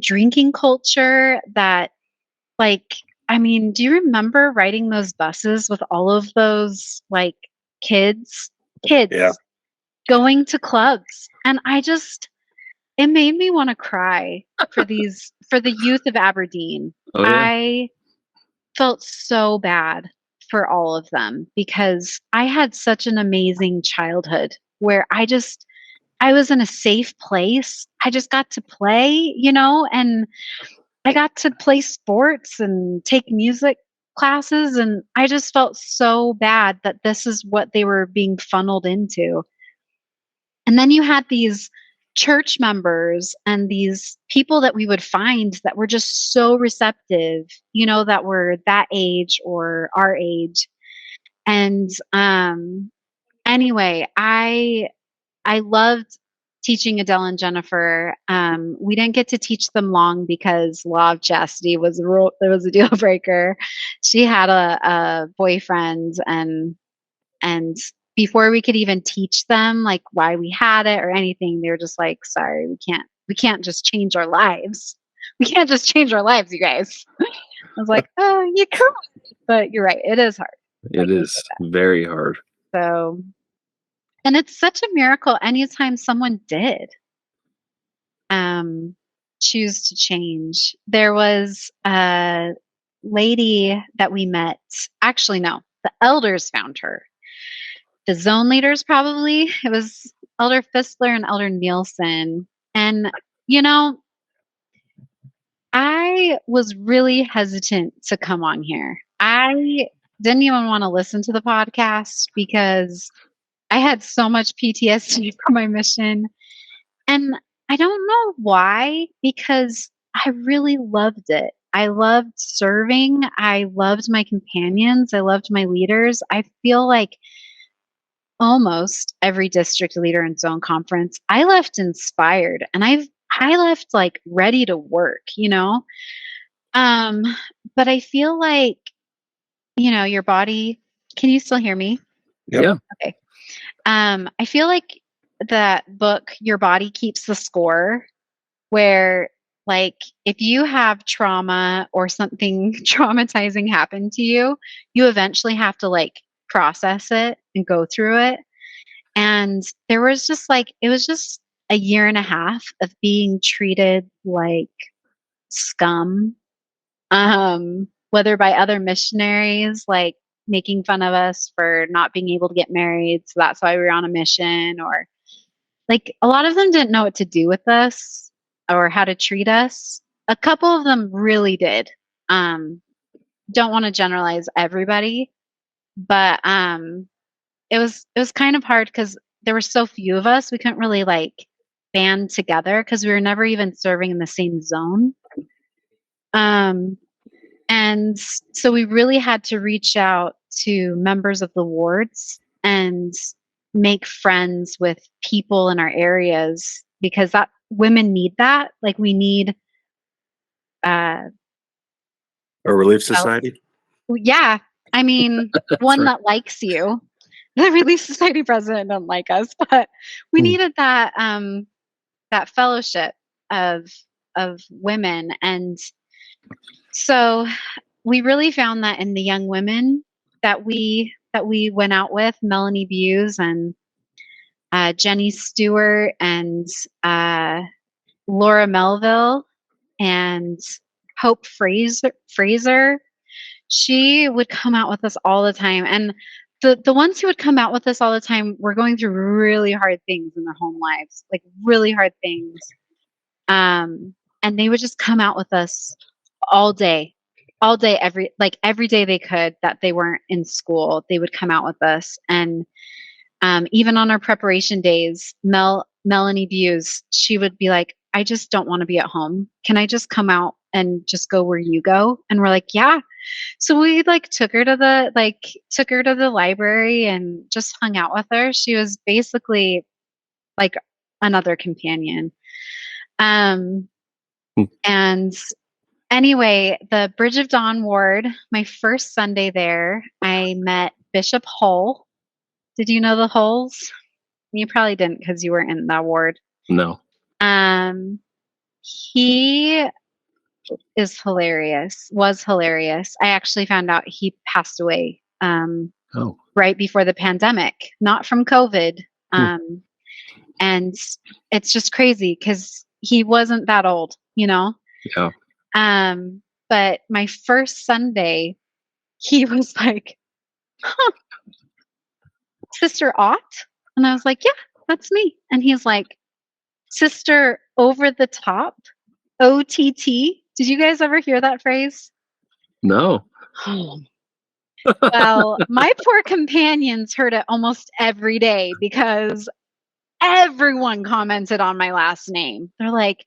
drinking culture that I mean, do you remember riding those buses with all of those like kids Yeah. going to clubs? And it made me want to cry for the youth of Aberdeen. Oh yeah. I felt so bad for all of them because I had such an amazing childhood where I was in a safe place. I just got to play, and I got to play sports and take music classes. And I just felt so bad that this is what they were being funneled into. And then you had these church members and these people that we would find that were just so receptive, that were that age or our age. And anyway, I loved teaching Adele and Jennifer. We didn't get to teach them long because law of chastity was a deal breaker. She had a boyfriend, and before we could even teach them like why we had it or anything, they were just like, "Sorry, we can't just change our lives. We can't just change our lives, you guys." I was like, "Oh, you could," but you're right, it is hard. It is very hard. So. And it's such a miracle anytime someone did choose to change. There was a lady that we met. Actually, no, the elders found her. The zone leaders probably. It was Elder Fistler and Elder Nielsen. And, I was really hesitant to come on here. I didn't even want to listen to the podcast because I had so much PTSD from my mission. And I don't know why, because I really loved it. I loved serving. I loved my companions. I loved my leaders. I feel like almost every district leader and zone conference, I left inspired and I left like ready to work, But I feel like, your body, can you still hear me? Yep. Yeah. Okay. I feel like that book, Your Body Keeps the Score, where like if you have trauma or something traumatizing happen to you, you eventually have to like process it and go through it. And there was just like, it was just a year and a half of being treated like scum, whether by other missionaries, like making fun of us for not being able to get married. So that's why we were on a mission, or like a lot of them didn't know what to do with us or how to treat us. A couple of them really did. Don't want to generalize everybody, but it was kind of hard because there were so few of us. We couldn't really like band together because we were never even serving in the same zone. And so we really had to reach out to members of the wards and make friends with people in our areas because that women need that. Like we need A relief society. yeah. I mean, one right. that likes you. The Relief Society president doesn't like us, but we needed that that fellowship of women. And so we really found that in the young women that we went out with, Melanie Buse and Jenny Stewart and Laura Melville and Hope Fraser. She would come out with us all the time. And the ones who would come out with us all the time were going through really hard things in their home lives, like really hard things. And they would just come out with us all day, every day they could that they weren't in school, they would come out with us. And even on our preparation days, Melanie Buse, she would be like, "I just don't want to be at home. Can I just come out and just go where you go?" And we're like, "Yeah." So we like took her to the library and just hung out with her. She was basically like another companion. And anyway, the Bridge of Dawn ward, my first Sunday there, I met Bishop Hull. Did you know the Hulls? You probably didn't because you weren't in that ward. No. He is hilarious, was hilarious. I actually found out he passed away right before the pandemic, not from COVID. And it's just crazy because he wasn't that old, you know? Yeah. But my first Sunday, he was like, huh, Sister Ott? And I was like, yeah, that's me. And he's like, Sister Over the Top, OTT. Did you guys ever hear that phrase? No. Well, my poor companions heard it almost every day because everyone commented on my last name. They're like,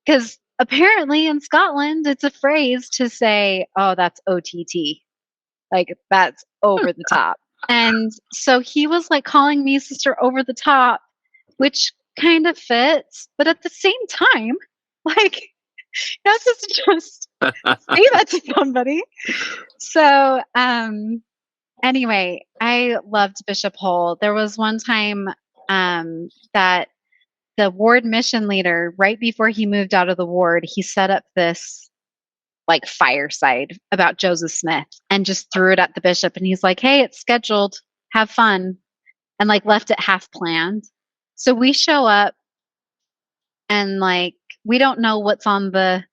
because apparently in Scotland, it's a phrase to say, oh, that's OTT. Like, that's over the top. And so he was like calling me Sister Over the Top, which kind of fits. But at the same time, like, that's just say that to somebody. So, anyway, I loved Bishop Hole. There was one time that the ward mission leader, right before he moved out of the ward, he set up this like fireside about Joseph Smith and just threw it at the bishop. And he's like, hey, it's scheduled. Have fun. And like left it half planned. So we show up and like, we don't know what's on the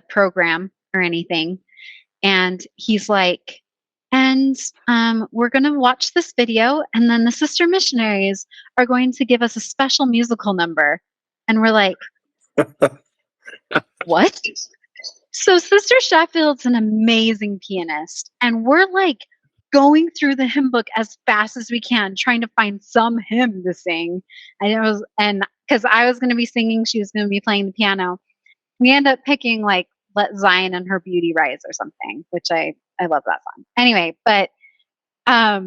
program or anything. And he's like, and we're going to watch this video, and then the sister missionaries are going to give us a special musical number. And we're like, what? So Sister Sheffield's an amazing pianist, and we're like going through the hymn book as fast as we can, trying to find some hymn to sing. And because I was going to be singing, she was going to be playing the piano. We end up picking like Let Zion and Her Beauty Rise or something, which I love that song. Anyway, but I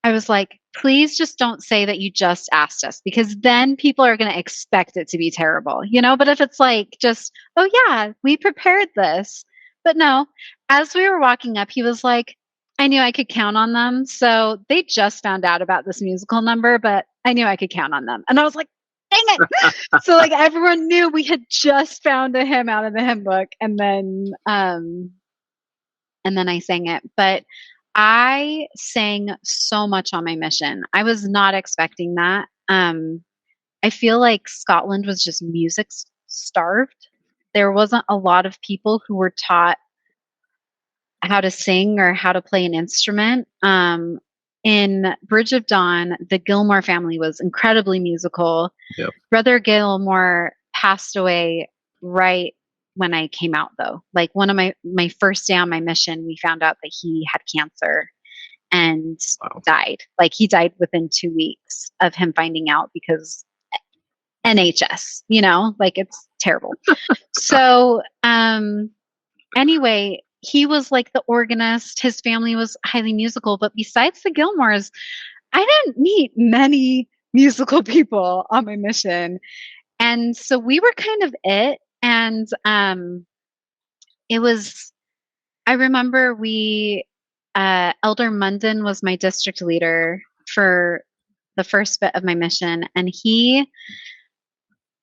was like, please just don't say that you just asked us, because then people are going to expect it to be terrible, you know? But if it's like just, oh yeah, we prepared this. But no, as we were walking up, he was like, I knew I could count on them. So they just found out about this musical number, but I knew I could count on them. And I was like, dang it. So like everyone knew we had just found a hymn out of the hymn book, and then I sang it. But I sang so much on my mission. I was not expecting that. I feel like Scotland was just music starved. There wasn't a lot of people who were taught how to sing or how to play an instrument. In Bridge of Dawn, the Gilmore family was incredibly musical. Yep. Brother Gilmore passed away right when I came out, though. Like one of my first day on my mission, we found out that he had cancer and died. Like he died within 2 weeks of him finding out, because NHS, you know, like it's terrible. So, anyway, he was like the organist. His family was highly musical, but besides the Gilmores, I didn't meet many musical people on my mission. And so we were kind of it. And it was, I remember Elder Munden was my district leader for the first bit of my mission. And he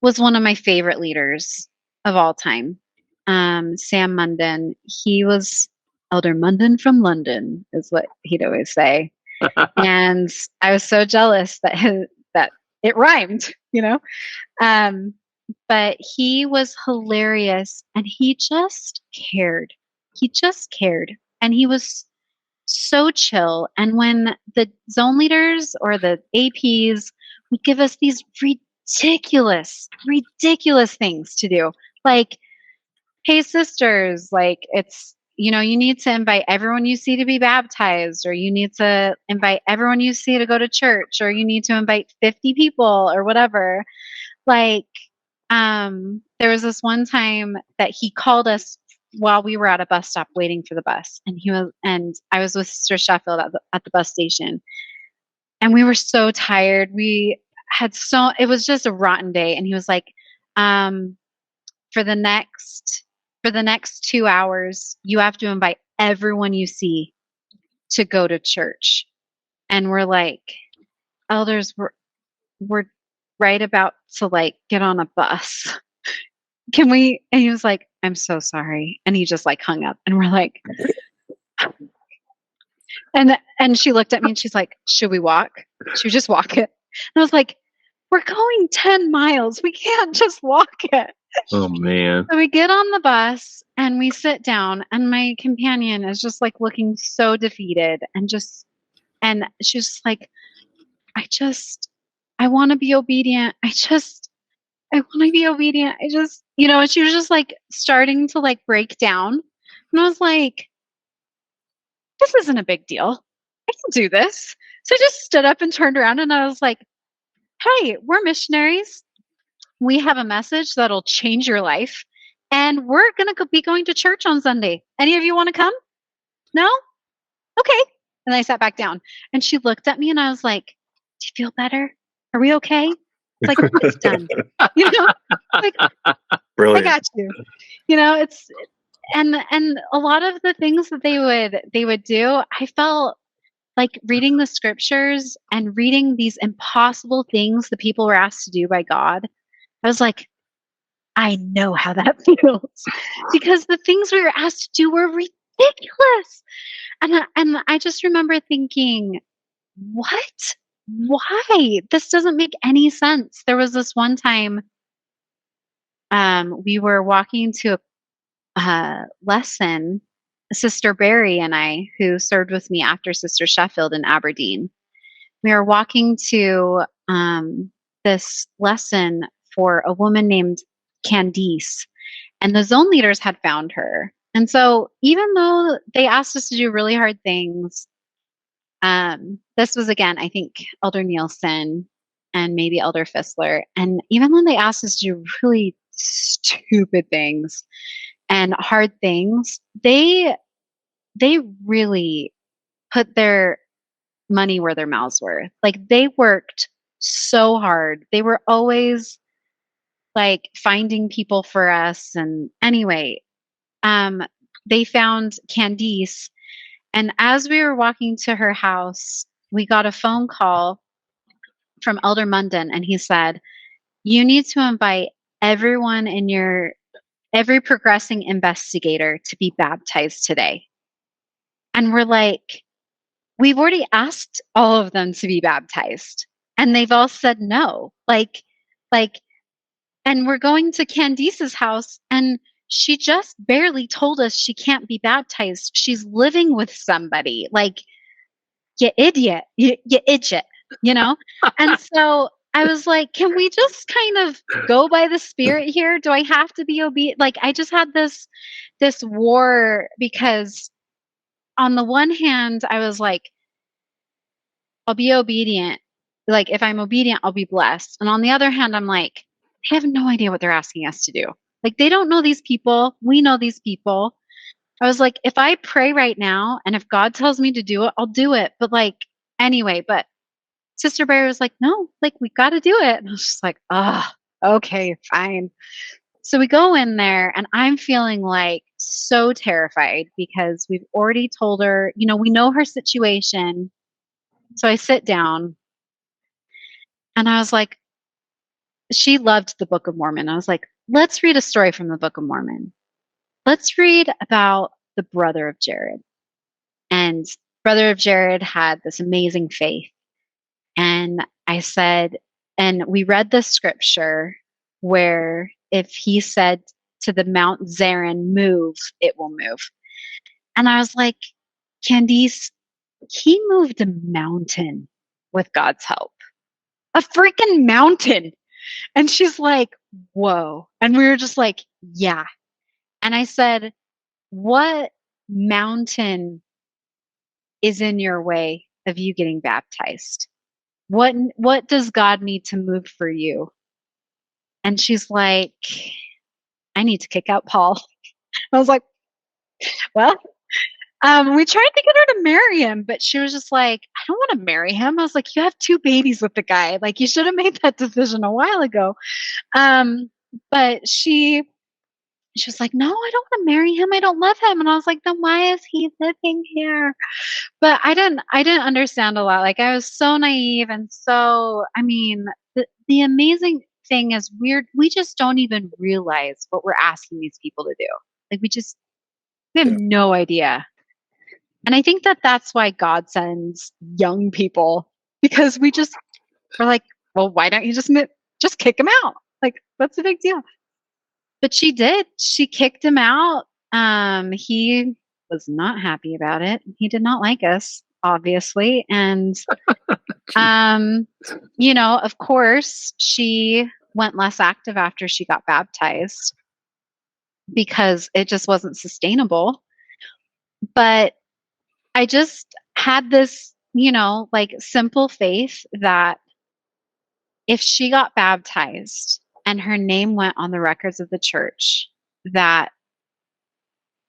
was one of my favorite leaders of all time. Sam Munden, he was Elder Munden from London, is what he'd always say. And I was so jealous that that it rhymed, you know? But he was hilarious, and he just cared. He just cared. And he was so chill. And when the zone leaders or the APs would give us these ridiculous things to do, like, hey, sisters, like, it's, you know, you need to invite everyone you see to be baptized, or you need to invite everyone you see to go to church, or you need to invite 50 people or whatever. Like, there was this one time that he called us while we were at a bus stop waiting for the bus, and I was with Sister Sheffield at the bus station, and we were so tired. It was just a rotten day. And he was like, for the next 2 hours, you have to invite everyone you see to go to church. And we're like, elders, we're right about to like get on a bus. can we, and he was like, I'm so sorry. And he just like hung up, and we're like, and she looked at me and she's like, should we walk? Should we just walk it? And I was like, we're going 10 miles. We can't just walk it. Oh man. So we get on the bus and we sit down, and my companion is just like looking so defeated, and she's just like, I want to be obedient. I want to be obedient. And she was just like starting to like break down. And I was like, this isn't a big deal. I can do this. So I just stood up and turned around, and I was like, hey, we're missionaries. We have a message that'll change your life. And we're going to be going to church on Sunday. Any of you want to come? No? Okay. And I sat back down, and she looked at me, and I was like, do you feel better? Are we okay? It's like, it's done. Like, Brilliant. I got you. It's, and a lot of the things that they would do, I felt like reading the scriptures and reading these impossible things the people were asked to do by God. I was like, I know how that feels, because the things we were asked to do were ridiculous. And I just remember thinking, what? Why? This doesn't make any sense. There was this one time we were walking to a lesson, Sister Barry and I, who served with me after Sister Sheffield in Aberdeen. We were walking to this lesson for a woman named Candice, and the zone leaders had found her. And so even though they asked us to do really hard things, this was, again, I think Elder Nielsen and maybe Elder Fissler. And even when they asked us to do really stupid things and hard things, they really put their money where their mouths were. Like, they worked so hard. They were always like finding people for us. And anyway, they found Candice. And as we were walking to her house, we got a phone call from Elder Munden, and he said, you need to invite everyone in every progressing investigator to be baptized today. And we're like, we've already asked all of them to be baptized, and they've all said no. And we're going to Candice's house, and she just barely told us she can't be baptized. She's living with somebody. Like, you idiot, you idiot, And so I was like, can we just kind of go by the Spirit here? Do I have to be obedient? Like, I just had this war, because on the one hand, I was like, I'll be obedient. Like, if I'm obedient, I'll be blessed. And on the other hand, I'm like, I have no idea what they're asking us to do. Like, they don't know these people. We know these people. I was like, if I pray right now, and if God tells me to do it, I'll do it. But anyway, but Sister Barry was like, no, we got to do it. And I was just like, okay, fine. So we go in there, and I'm feeling like so terrified, because we've already told her, we know her situation. So I sit down, and I was like, she loved the Book of Mormon. I was like, let's read a story from the Book of Mormon. Let's read about the brother of Jared. And brother of Jared had this amazing faith. And I said, and we read the scripture where if he said to the Mount Zarin, move, it will move. And I was like, Candice, he moved a mountain with God's help. A freaking mountain. And she's like, whoa. And we were just like, yeah. And I said, what mountain is in your way of you getting baptized? What does God need to move for you? And she's like, I need to kick out Paul. I was like, well, we tried to get her to marry him, but she was just like, I don't want to marry him. I was like, you have 2 babies with the guy. Like, you should have made that decision a while ago. But she was like, no, I don't want to marry him. I don't love him. And I was like, then why is he living here? But I didn't understand a lot. Like, I was so naive, and so, the amazing thing is we just don't even realize what we're asking these people to do. Like we have no idea. And I think that that's why God sends young people, because we're like, well, why don't you just kick him out? Like, what's the big deal? But she did. She kicked him out. He was not happy about it. He did not like us, obviously. And, of course, she went less active after she got baptized because it just wasn't sustainable. But I just had this, like simple faith that if she got baptized and her name went on the records of the church,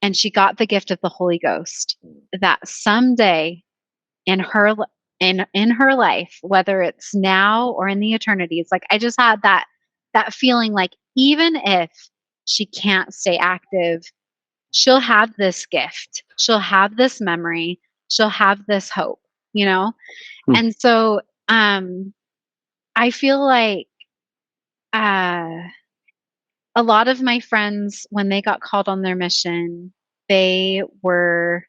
and she got the gift of the Holy Ghost, that someday in her life, whether it's now or in the eternities, like I just had that feeling, like even if she can't stay active, she'll have this gift, she'll have this memory, she'll have this hope, And so I feel like a lot of my friends, when they got called on their mission, they were,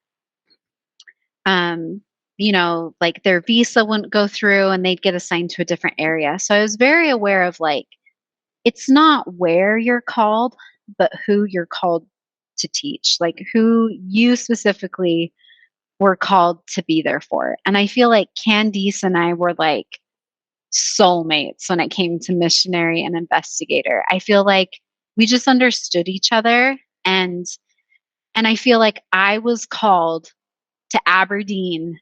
like their visa wouldn't go through and they'd get assigned to a different area. So I was very aware of, like, it's not where you're called, but who you're called to teach, like who you specifically were called to be there for. And I feel like Candice and I were like soulmates when it came to missionary and investigator. I feel like we just understood each other, and I feel like I was called to Aberdeen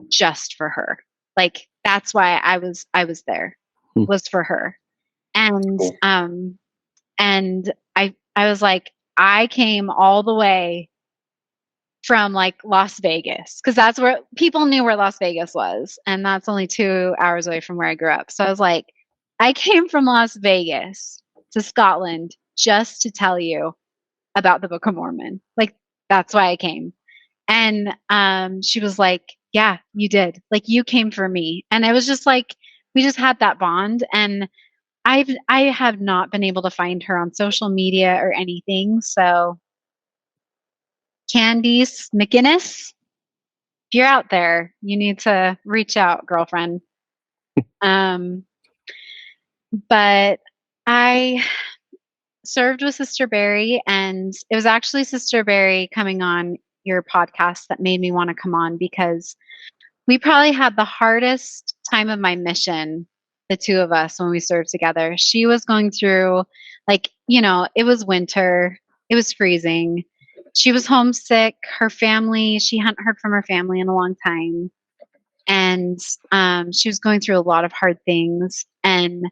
just for her. Like that's why I was there, was for her. And and I was like, I came all the way from like Las Vegas, because that's where people knew where Las Vegas was, and that's only 2 hours away from where I grew up. So I was like, I came from Las Vegas to Scotland just to tell you about the Book of Mormon. Like that's why I came. And she was like, yeah, you did. Like you came for me. And it was just like we just had that bond. And I have not been able to find her on social media or anything. So Candice McInnes, if you're out there, you need to reach out, girlfriend. But I served with Sister Barry, and it was actually Sister Barry coming on your podcast that made me want to come on, because we probably had the hardest time of my mission, the two of us, when we served together. She was going through, like, it was winter, it was freezing. She was homesick. Her family, she hadn't heard from her family in a long time. And she was going through a lot of hard things. And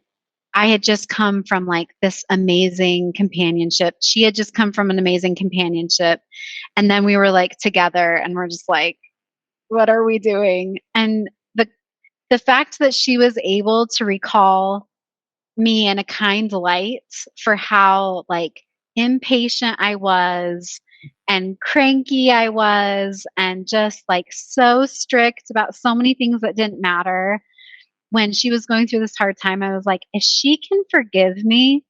I had just come from like this amazing companionship. She had just come from an amazing companionship. And then we were like together, and we're just like, what are we doing? And the fact that she was able to recall me in a kind light for how like impatient I was and cranky I was, and just like so strict about so many things that didn't matter. When she was going through this hard time, I was like, if she can forgive me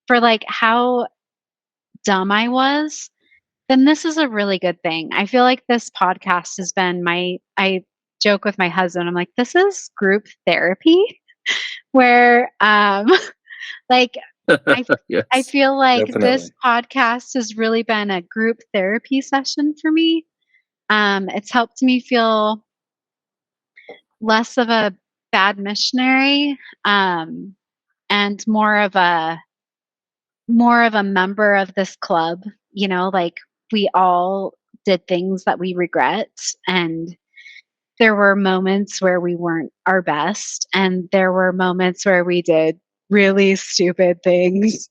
for like how dumb I was, then this is a really good thing. I feel like this podcast has been I joke with my husband, I'm like, this is group therapy where like Yes, I feel like definitely. this podcast has really been a group therapy session for me. It's helped me feel less of a bad missionary, and more of a member of this club. Like we all did things that we regret, and there were moments where we weren't our best, and there were moments where we did really stupid things.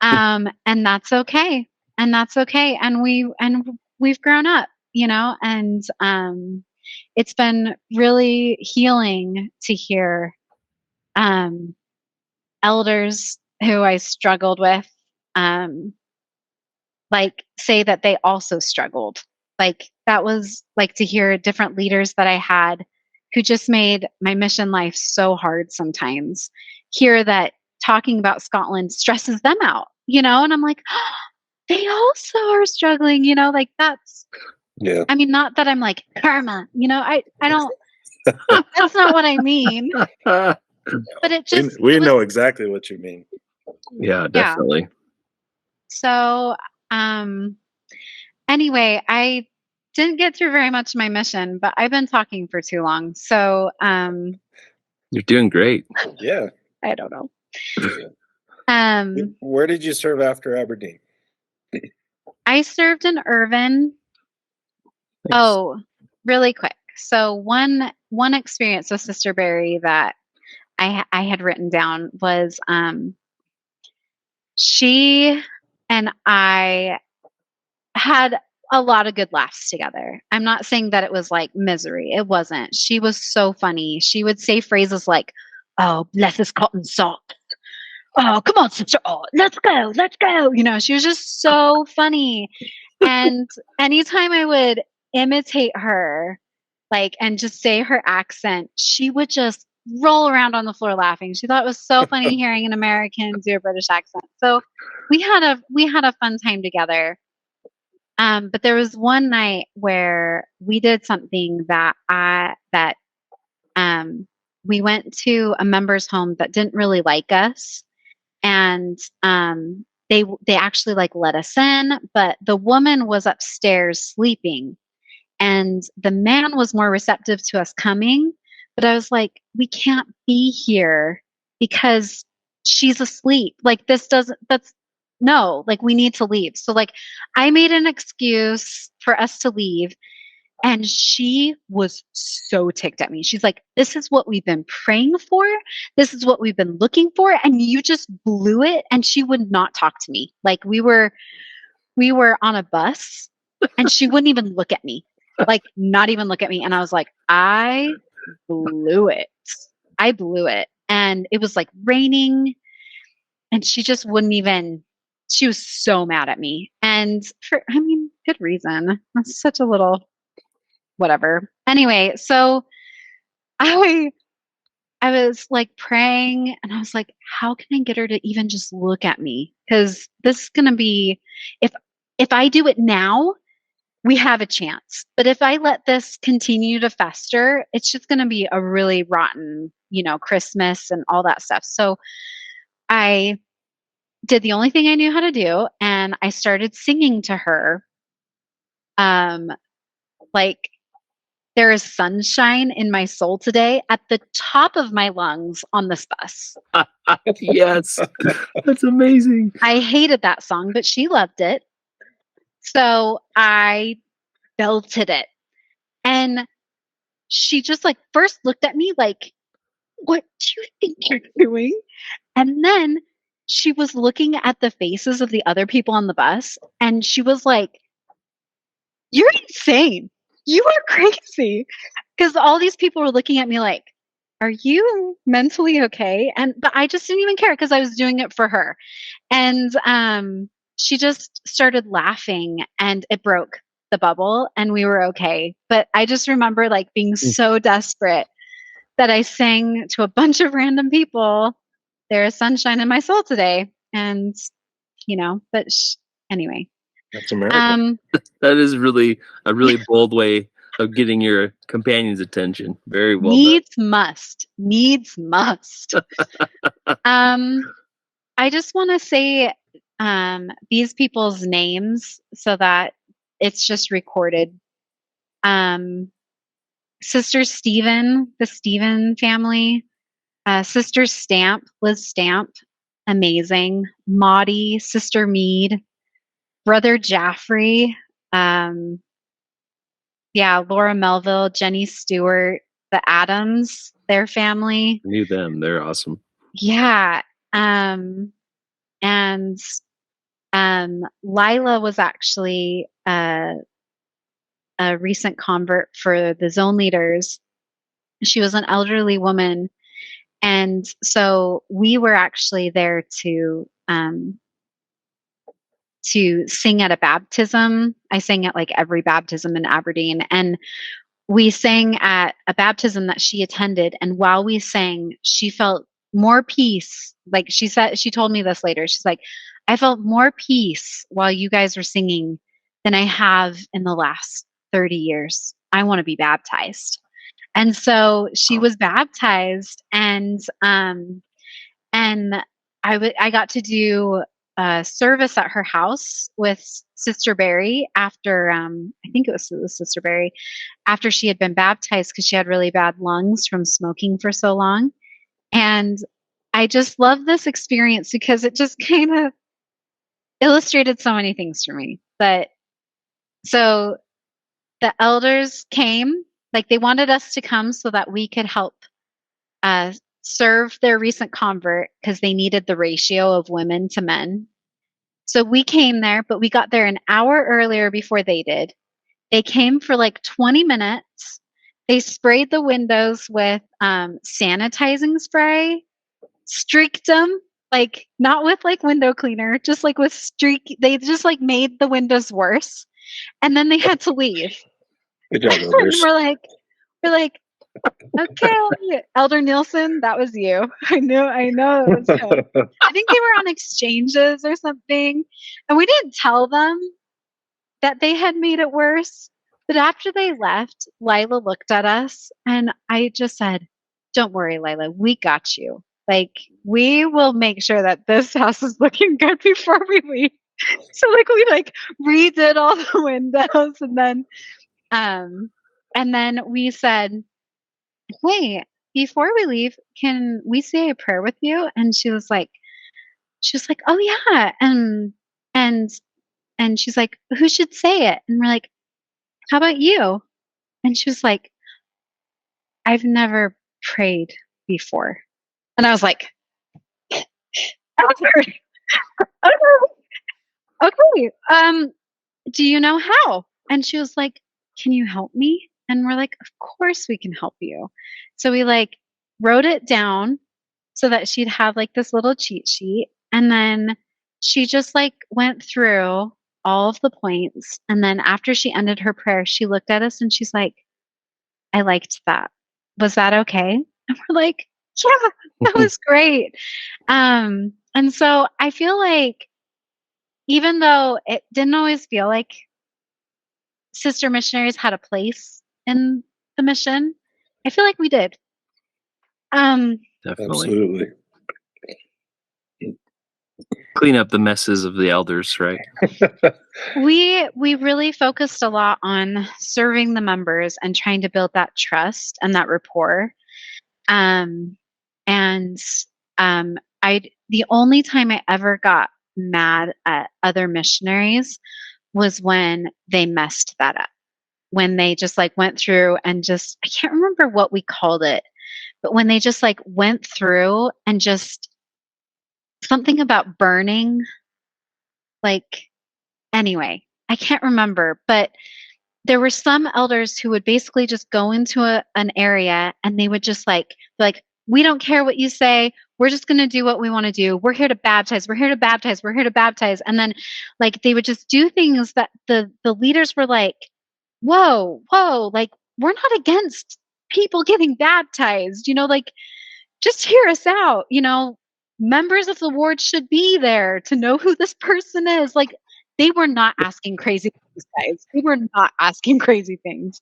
And that's okay. And we've grown up, and it's been really healing to hear elders who I struggled with like say that they also struggled. Like that was like to hear different leaders that I had who just made my mission life so hard sometimes, hear that talking about Scotland stresses them out, and I'm like, they also are struggling, like that's, Yeah. I mean, not that I'm like karma, I don't, that's not what I mean, but it just, We know exactly what you mean. Yeah, definitely. So, anyway, I didn't get through very much of my mission, but I've been talking for too long. So, you're doing great. Yeah. I don't know. Where did you serve after Aberdeen? I served in Irvine. Nice. Oh, really quick. So one experience with Sister Barry that I had written down was she and I had a lot of good laughs together. I'm not saying that it was like misery. It wasn't. She was so funny. She would say phrases like, "Oh, bless his cotton socks. Oh, come on, sister. Oh, let's go. Let's go." She was just so funny. And anytime I would imitate her, and just say her accent, she would just roll around on the floor laughing. She thought it was so funny hearing an American do a British accent. So we had a fun time together. But there was one night where we did something that we went to a member's home that didn't really like us, and they actually let us in, but the woman was upstairs sleeping, and the man was more receptive to us coming. But I was like, we can't be here because she's asleep. We need to leave. So I made an excuse for us to leave. And she was so ticked at me. She's like, this is what we've been praying for. This is what we've been looking for. And you just blew it. And she would not talk to me. We were on a bus and she wouldn't even look at me, not even look at me. And I was like, I blew it. And it was raining and she just wouldn't even, she was so mad at me. And good reason. That's such a little whatever. Anyway, so I was praying and I was like, how can I get her to even just look at me? Because this is going to be, if I do it now, we have a chance. But if I let this continue to fester, it's just going to be a really rotten, Christmas and all that stuff. So I did the only thing I knew how to do. And I started singing to her. There is sunshine in my soul today at the top of my lungs on this bus. Yes, that's amazing. I hated that song, but she loved it. So I belted it. And she just first looked at me like, what do you think you're doing? And then she was looking at the faces of the other people on the bus and she was like, you're insane. You are crazy. Because all these people were looking at me like, are you mentally okay? But I just didn't even care because I was doing it for her. And she just started laughing and it broke the bubble and we were okay. But I just remember being so desperate that I sang to a bunch of random people, there is sunshine in my soul today. And, anyway. That's American. That is really a really bold way of getting your companion's attention. Very well Needs done. must. I just want to say these people's names so that it's just recorded. Sister Stephen, the Stephen family. Sister Stamp, Liz Stamp, amazing. Maudie, Sister Mead. Brother Jaffrey, Laura Melville, Jenny Stewart, the Adams, their family. I knew them. They're awesome. Yeah. And Lila was actually a recent convert for the zone leaders. She was an elderly woman. And so we were actually there to sing at a baptism. I sang at every baptism in Aberdeen. And we sang at a baptism that she attended. And while we sang, she felt more peace. Like she said, she told me this later. She's like, I felt more peace while you guys were singing than I have in the last 30 years. I want to be baptized. And so she was baptized, and I got to do a service at her house with Sister Barry after I think it was Sister Barry after she had been baptized because she had really bad lungs from smoking for so long. And I just love this experience because it just kind of illustrated so many things for me. But so the elders came, like they wanted us to come so that we could help serve their recent convert because they needed the ratio of women to men. So we came there, but we got there an hour earlier before they did. They came for like 20 minutes. They sprayed the windows with sanitizing spray, streaked them, like not with like window cleaner, just like with they just like made the windows worse. And then they had to leave. Good job, And elders. we're like, okay, Elder Nielsen, that was you. I know it was him. I think they were on exchanges or something. And we didn't tell them that they had made it worse. But after they left, Lila looked at us and I just said, don't worry, Lila, we got you. Like, we will make sure that this house is looking good before we leave. So like we like redid all the windows and then we said, hey, before we leave, can we say a prayer with you? And she was like, oh yeah. And she's like, who should say it? And we're like, how about you? And she was like, I've never prayed before. And I was like, okay, do you know how? And she was like, can you help me? And we're like, of course we can help you. So we like wrote it down so that she'd have like this little cheat sheet. And then she just like went through all of the points. And then after she ended her prayer, she looked at us and she's like, I liked that. Was that okay? And we're like, yeah, that was great. And so I feel like even though it didn't always feel like sister missionaries had a place in the mission, I feel like we did. Definitely. Absolutely. Clean up the messes of the elders, right? We really focused a lot on serving the members and trying to build that trust and that rapport. The only time I ever got mad at other missionaries was when they messed that up. When they just like went through and just, I can't remember what we called it, but when they just like went through and just something about burning, like, anyway, I can't remember, but there were some elders who would basically just go into an area and they would just like, we don't care what you say. We're just going to do what we want to do. We're here to baptize. We're here to baptize. We're here to baptize. And then like they would just do things that the leaders were like, whoa, like we're not against people getting baptized, like just hear us out, members of the ward should be there to know who this person is. Like they were not asking crazy things, guys. They were not asking crazy things.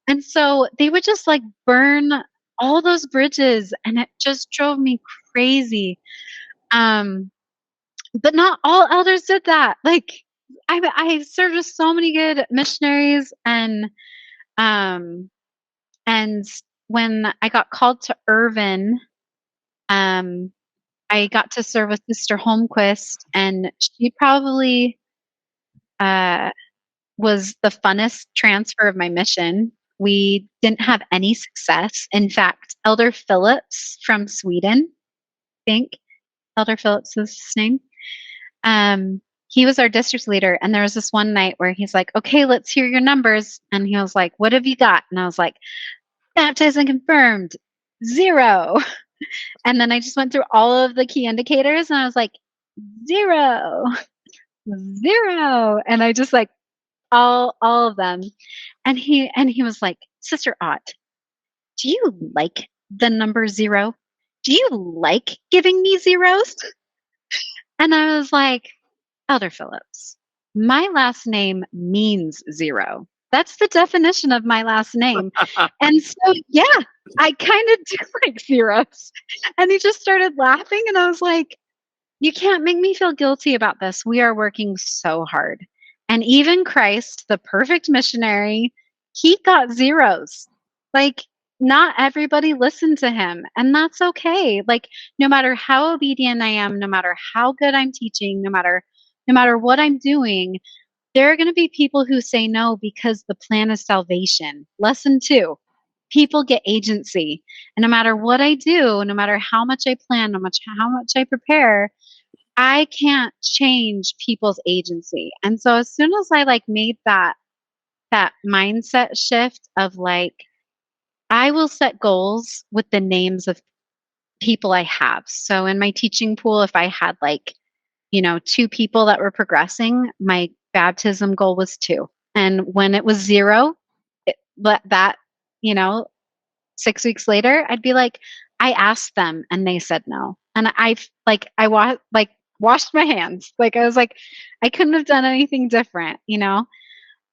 And so they would just like burn all those bridges and it just drove me crazy. But not all elders did that. Like I served with so many good missionaries and when I got called to Irvin, I got to serve with Sister Holmquist and she probably was the funnest transfer of my mission. We didn't have any success. In fact, Elder Phillips from Sweden, I think Elder Phillips is his name. He was our district leader. And there was this one night where he's like, okay, let's hear your numbers. And he was like, what have you got? And I was like, baptized and confirmed, 0. And then I just went through all of the key indicators and I was like, 0. And I just like all of them. And he was like, Sister Ott, do you like the number 0? do you like giving me zeros? And I was like, Elder Phillips, my last name means zero. That's the definition of my last name. And so, yeah, I kind of do like zeros. And he just started laughing. And I was like, you can't make me feel guilty about this. We are working so hard. And even Christ, the perfect missionary, he got zeros. Like, not everybody listened to him. And that's okay. Like, no matter how obedient I am, no matter how good I'm teaching, no matter what I'm doing, there are going to be people who say no because the plan is salvation. Lesson 2, people get agency. And no matter what I do, no matter how much I plan, how much I prepare, I can't change people's agency. And so as soon as I like made that mindset shift of like, I will set goals with the names of people I have. So in my teaching pool, if I had like, 2 people that were progressing, my baptism goal was 2. And when it was 0, that, you know, 6 weeks later, I'd be like, I asked them and they said no. And I washed my hands. Like I was like, I couldn't have done anything different.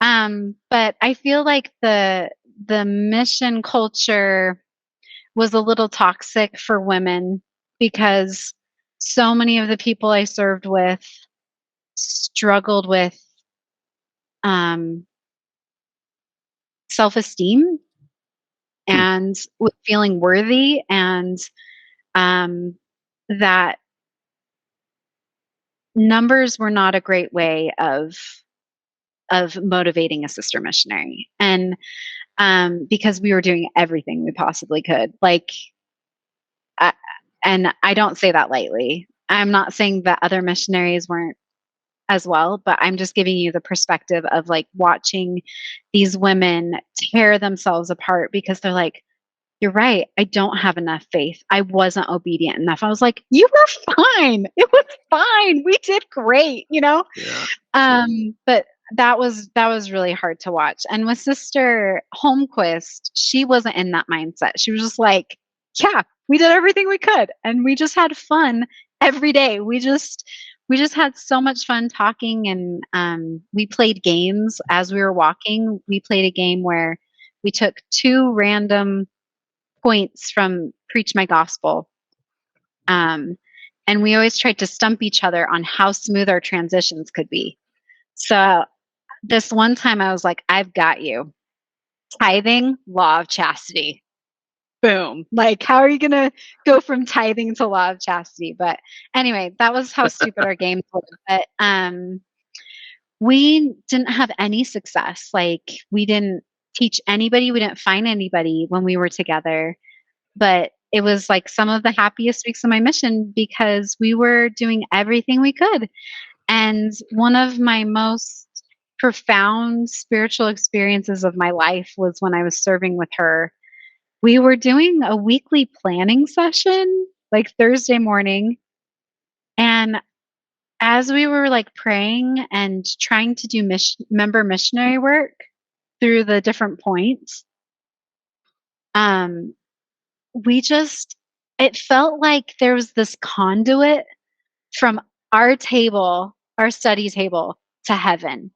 But I feel like the mission culture was a little toxic for women because so many of the people I served with struggled with um, self-esteem and with feeling worthy, and that numbers were not a great way of motivating a sister missionary. And because we were doing everything we possibly could, and I don't say that lightly. I'm not saying that other missionaries weren't as well, but I'm just giving you the perspective of like watching these women tear themselves apart because they're like, you're right, I don't have enough faith. I wasn't obedient enough. I was like, you were fine. It was fine. We did great. Yeah. But that was really hard to watch. And with Sister Holmquist, she wasn't in that mindset. She was just like, yeah, we did everything we could and we just had fun every day. We just had so much fun talking, and we played games as we were walking. We played a game where we took 2 random points from Preach My Gospel. And we always tried to stump each other on how smooth our transitions could be. So this one time I was like, I've got you. Tithing, law of chastity. Boom. Like, how are you going to go from tithing to law of chastity? But anyway, that was how stupid our games were. But we didn't have any success. Like, we didn't teach anybody. We didn't find anybody when we were together. But it was like some of the happiest weeks of my mission because we were doing everything we could. And one of my most profound spiritual experiences of my life was when I was serving with her. We were doing a weekly planning session, like Thursday morning. And as we were like praying and trying to do member missionary work through the different points, it felt like there was this conduit from our table, our study table, to heaven.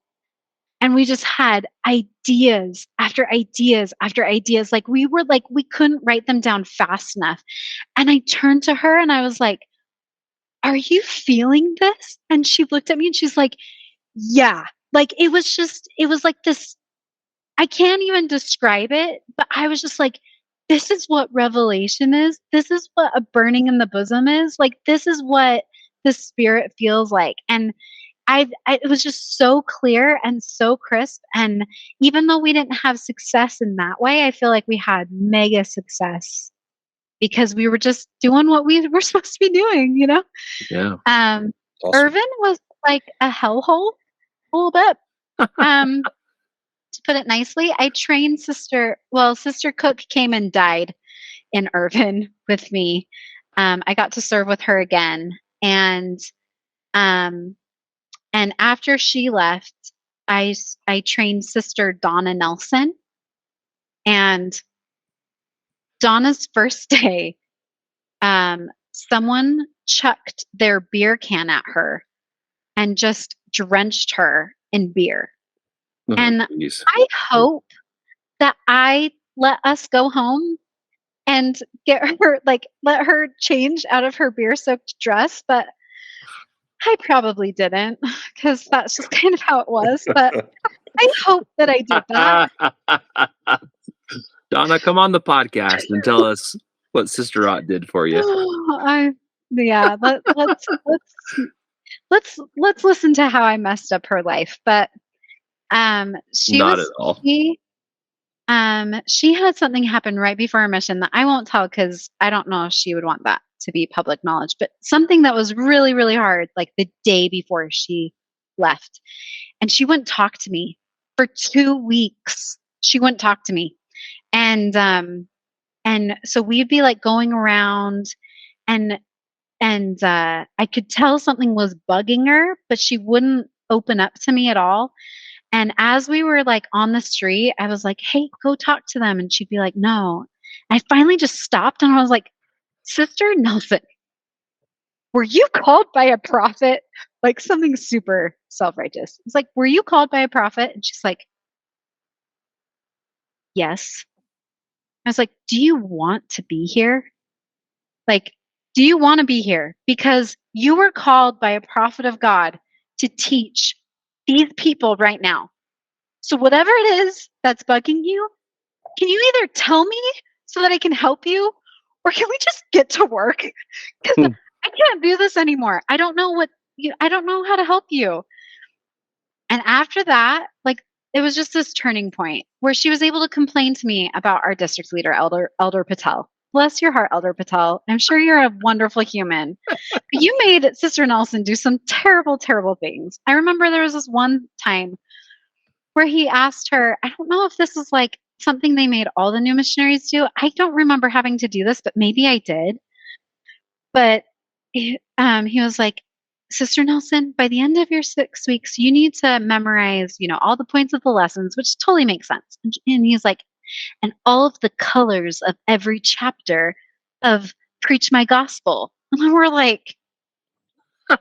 And we just had ideas after ideas after ideas. Like we couldn't write them down fast enough. And I turned to her and I was like, are you feeling this? And she looked at me and she's like, yeah. Like it was like this, I can't even describe it, but I was just like, this is what revelation is. This is what a burning in the bosom is. Like, this is what the Spirit feels like. And it was just so clear and so crisp. And even though we didn't have success in that way, I feel like we had mega success because we were just doing what we were supposed to be doing. Yeah. Awesome. Irvin was like a hellhole a little bit. To put it nicely, I trained Sister Cook came and died in Irvin with me. I got to serve with her again. And after she left, I trained Sister Donna Nelson. And Donna's first day, someone chucked their beer can at her and just drenched her in beer. Oh, And geez. I hope that I let us go home and get her, like, let her change out of her beer soaked dress, but I probably didn't, because that's just kind of how it was. But I hope that I did that. Donna, come on the podcast and tell us what Sister Ott did for you. Yeah, let's listen to how I messed up her life. But Not at all. she had something happen right before our mission that I won't tell, because I don't know if she would want that to be public knowledge, but something that was really, really hard, like the day before she left. And she wouldn't talk to me for 2 weeks. She wouldn't talk to me. And so we'd be like going around, and I could tell something was bugging her, but she wouldn't open up to me at all. And as we were like on the street, I was like, "Hey, go talk to them." And she'd be like, "No." I finally just stopped, and I was like, "Sister Nelson, were you called by a prophet?" Like something super self-righteous. It's like, "Were you called by a prophet?" And she's like, "Yes." I was like, "Do you want to be here? Like, do you want to be here? Because you were called by a prophet of God to teach these people right now. So whatever it is that's bugging you, can you either tell me so that I can help you, or can we just get to work? Because I can't do this anymore. I don't know I don't know how to help you." And after that, like, it was just this turning point where she was able to complain to me about our district leader, Elder Patel. Bless your heart, Elder Patel. I'm sure you're a wonderful human. But you made Sister Nelson do some terrible, terrible things. I remember there was this one time where he asked her, I don't know if this is like something they made all the new missionaries do. I don't remember having to do this, but maybe I did. But he was like, "Sister Nelson, by the end of your 6 weeks, you need to memorize, all the points of the lessons," which totally makes sense. And he's like, "and all of the colors of every chapter of Preach My Gospel." And we're like,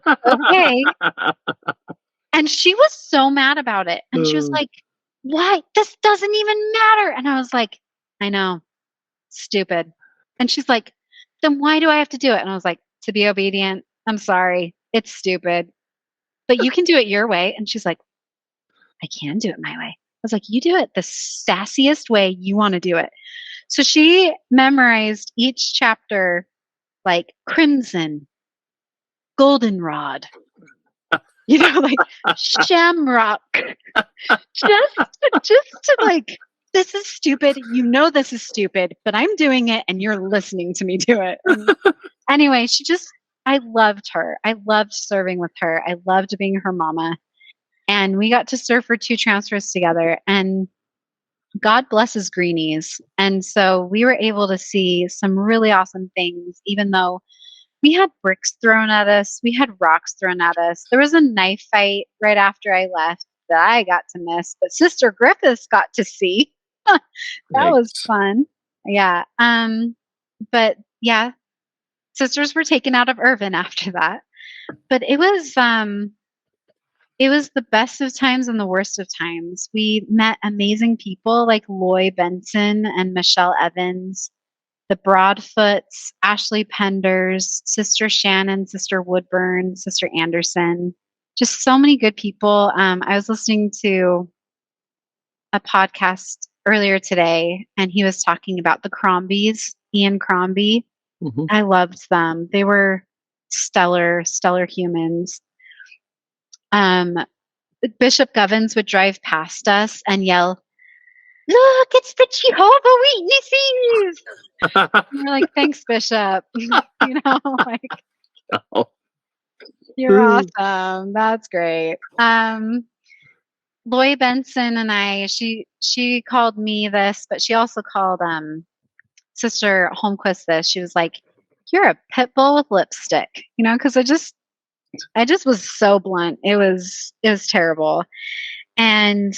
"Okay." And she was so mad about it. And she was like, "Why? This doesn't even matter." And I was like, "I know. Stupid." And she's like, "Then why do I have to do it?" And I was like, "To be obedient. I'm sorry. It's stupid. But you can do it your way." And she's like, "I can do it my way." I was like, "You do it the sassiest way you want to do it." So she memorized each chapter like crimson, goldenrod, like shamrock. just to like, this is stupid. This is stupid, but I'm doing it and you're listening to me do it. And anyway, I loved her. I loved serving with her. I loved being her mama. And we got to serve for 2 transfers together. And God blesses greenies. And so we were able to see some really awesome things, even though we had bricks thrown at us. We had rocks thrown at us. There was a knife fight right after I left that I got to miss, but Sister Griffiths got to see. That was fun. Yeah. But yeah, sisters were taken out of Irvin after that. But it was the best of times and the worst of times. We met amazing people like Loy Benson and Michelle Evans, the Broadfoots, Ashley Penders, Sister Shannon, Sister Woodburn, Sister Anderson. Just so many good people. I was listening to a podcast earlier today, and he was talking about the Crombies, Ian Crombie. Mm-hmm. I loved them. They were stellar humans. Bishop Govins would drive past us and yell, "Look, it's the Jehovah Witnesses!" And we're like, "Thanks, Bishop." You're awesome. That's great. Loy Benson and I, she called me this, but she also called Sister Holmquist this. She was like, "You're a pit bull with lipstick," because I just was so blunt. It was terrible. And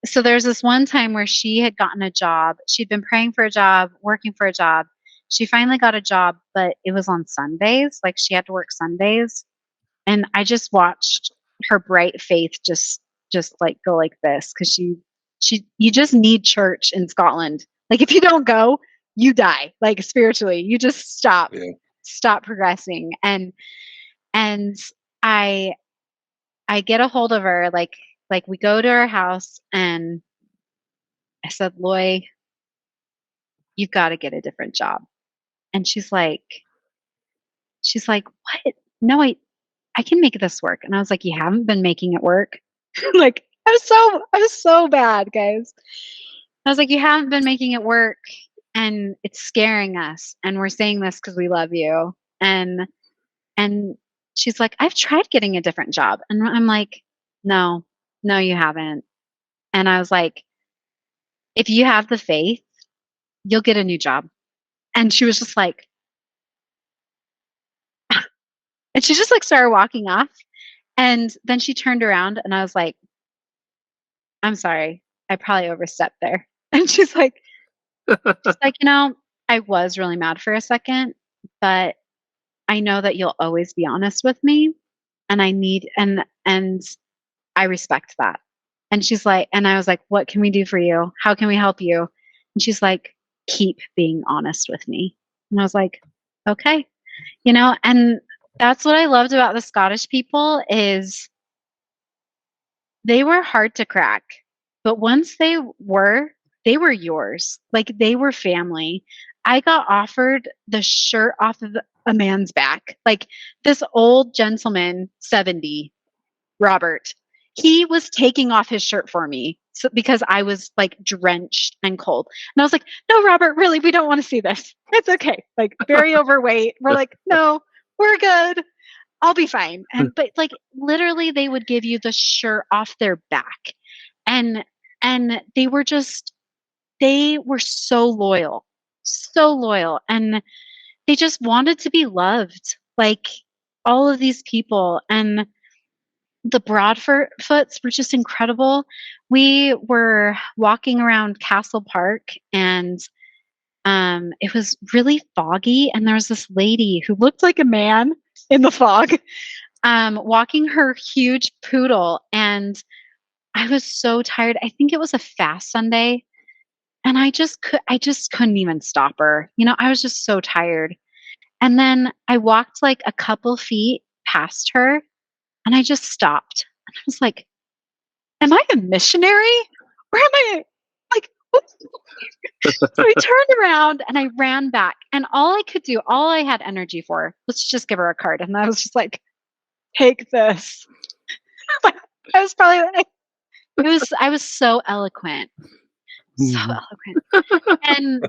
so there's this one time where she had gotten a job. She'd been praying for a job, working for a job, she finally got a job, but it was on Sundays. Like she had to work Sundays. And I just watched her bright faith just like go like this, because you just need church in Scotland. Like if you don't go, you die. Like spiritually, you just stop progressing. And I get a hold of her, like we go to her house, and I said, Loy, you've got to get a different job. And she's like, what? No, I can make this work. And I was like, you haven't been making it work. Like I was so bad, guys. I was like, you haven't been making it work, and it's scaring us. And we're saying this because we love you. And she's like, I've tried getting a different job. And I'm like, no, you haven't. And I was like, if you have the faith, you'll get a new job. And she was just like, and she just like started walking off. And then she turned around, and I was like, I'm sorry, I probably overstepped there. And she's like, I was really mad for a second, but I know that you'll always be honest with me, and and I respect that. And she's like, and I was like, what can we do for you? How can we help you? And she's like, keep being honest with me. And I was like, okay. And that's what I loved about the Scottish people is they were hard to crack, but once they were yours. Like they were family. I got offered the shirt off of a man's back. Like this old gentleman, 70, Robert, he was taking off his shirt for me because I was like drenched and cold. And I was like, no, Robert, really, we don't want to see this. It's okay. Like very overweight. We're like, no, we're good. I'll be fine. But like literally they would give you the shirt off their back. And they were so loyal. And they just wanted to be loved. Like all of these people. And the Broadfoots were just incredible. We were walking around Castle Park, and it was really foggy, and there was this lady who looked like a man in the fog, walking her huge poodle. And I was so tired. I think it was a fast Sunday, and I just couldn't even stop her. I was just so tired. And then I walked like a couple feet past her, and I just stopped. And I was like, am I a missionary? Or am I like, so I turned around and I ran back. And all I had energy for was to just give her a card. And I was just like, take this. I was probably like, I was so eloquent. So eloquent.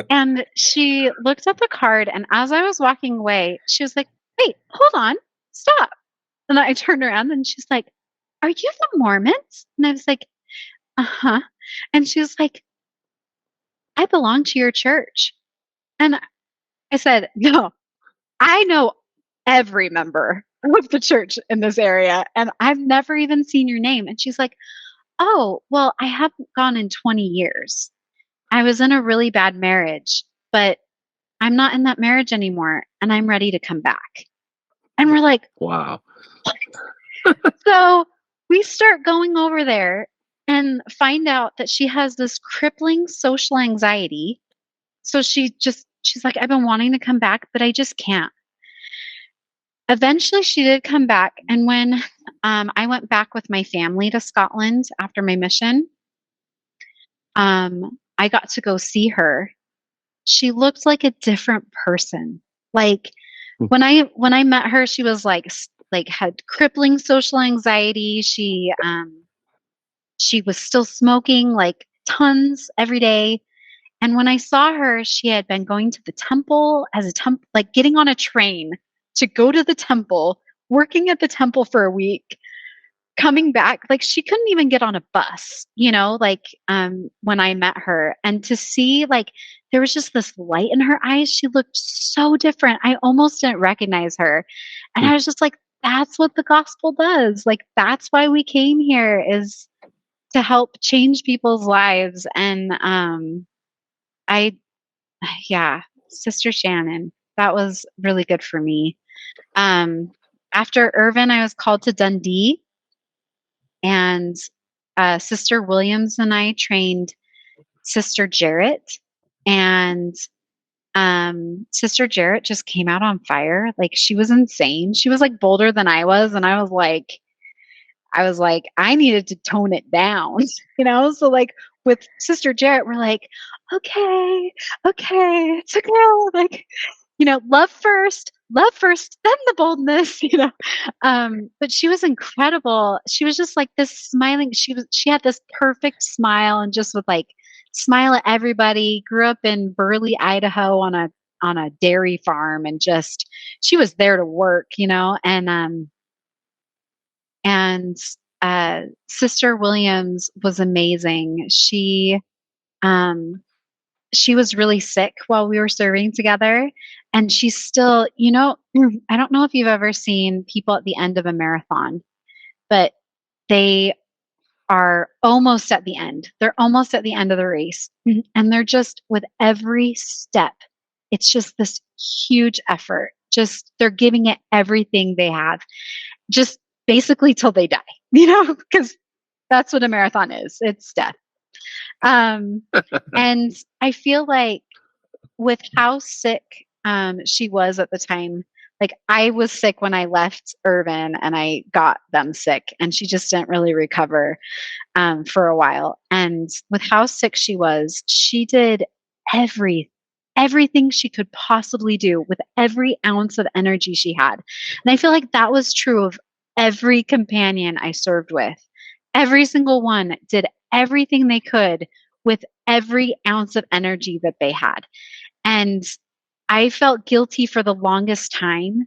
And she looked at the card, and as I was walking away, she was like, wait, hold on, stop. And I turned around, and she's like, are you the Mormons? And I was like, uh-huh. And she was like, I belong to your church. And I said, no, I know every member of the church in this area, and I've never even seen your name. And she's like, oh, well, I haven't gone in 20 years. I was in a really bad marriage, but I'm not in that marriage anymore, and I'm ready to come back. And we're like, wow. So we start going over there and find out that she has this crippling social anxiety. So she's like, I've been wanting to come back, but I just can't. Eventually she did come back. And when I went back with my family to Scotland after my mission, I got to go see her. She looked like a different person. Like when I met her, she was like had crippling social anxiety. She was still smoking like tons every day. And when I saw her, she had been going to the temple like getting on a train to go to the temple, working at the temple for a week, coming back. Like she couldn't even get on a bus, when I met her. And to see like there was just this light in her eyes. She looked so different. I almost didn't recognize her. And I was just like, that's what the gospel does. Like, that's why we came here, is to help change people's lives. And Sister Shannon. That was really good for me. After Irvin, I was called to Dundee, and Sister Williams and I trained Sister Jarrett, and Sister Jarrett just came out on fire. Like, she was insane. She was like bolder than I was, and I was like, I needed to tone it down, So like with Sister Jarrett, we're like, okay, it's okay. Like, love first, then the boldness, But she was incredible. She was just like this smiling. She had this perfect smile and just would like smile at everybody. Grew up in Burley, Idaho on a dairy farm, and just, she was there to work, and Sister Williams was amazing. She was really sick while we were serving together, and she's still, I don't know if you've ever seen people at the end of a marathon, but they are almost at the end. They're almost at the end of the race, and they're just, with every step, it's just this huge effort. Just, they're giving it everything they have, just basically till they die, because that's what a marathon is. It's death. And I feel like with how sick she was at the time, like, I was sick when I left Irvin, and I got them sick, and she just didn't really recover for a while. And with how sick she was, she did everything she could possibly do with every ounce of energy she had. And I feel like that was true of every companion I served with. Every single one did everything they could with every ounce of energy that they had. And I felt guilty for the longest time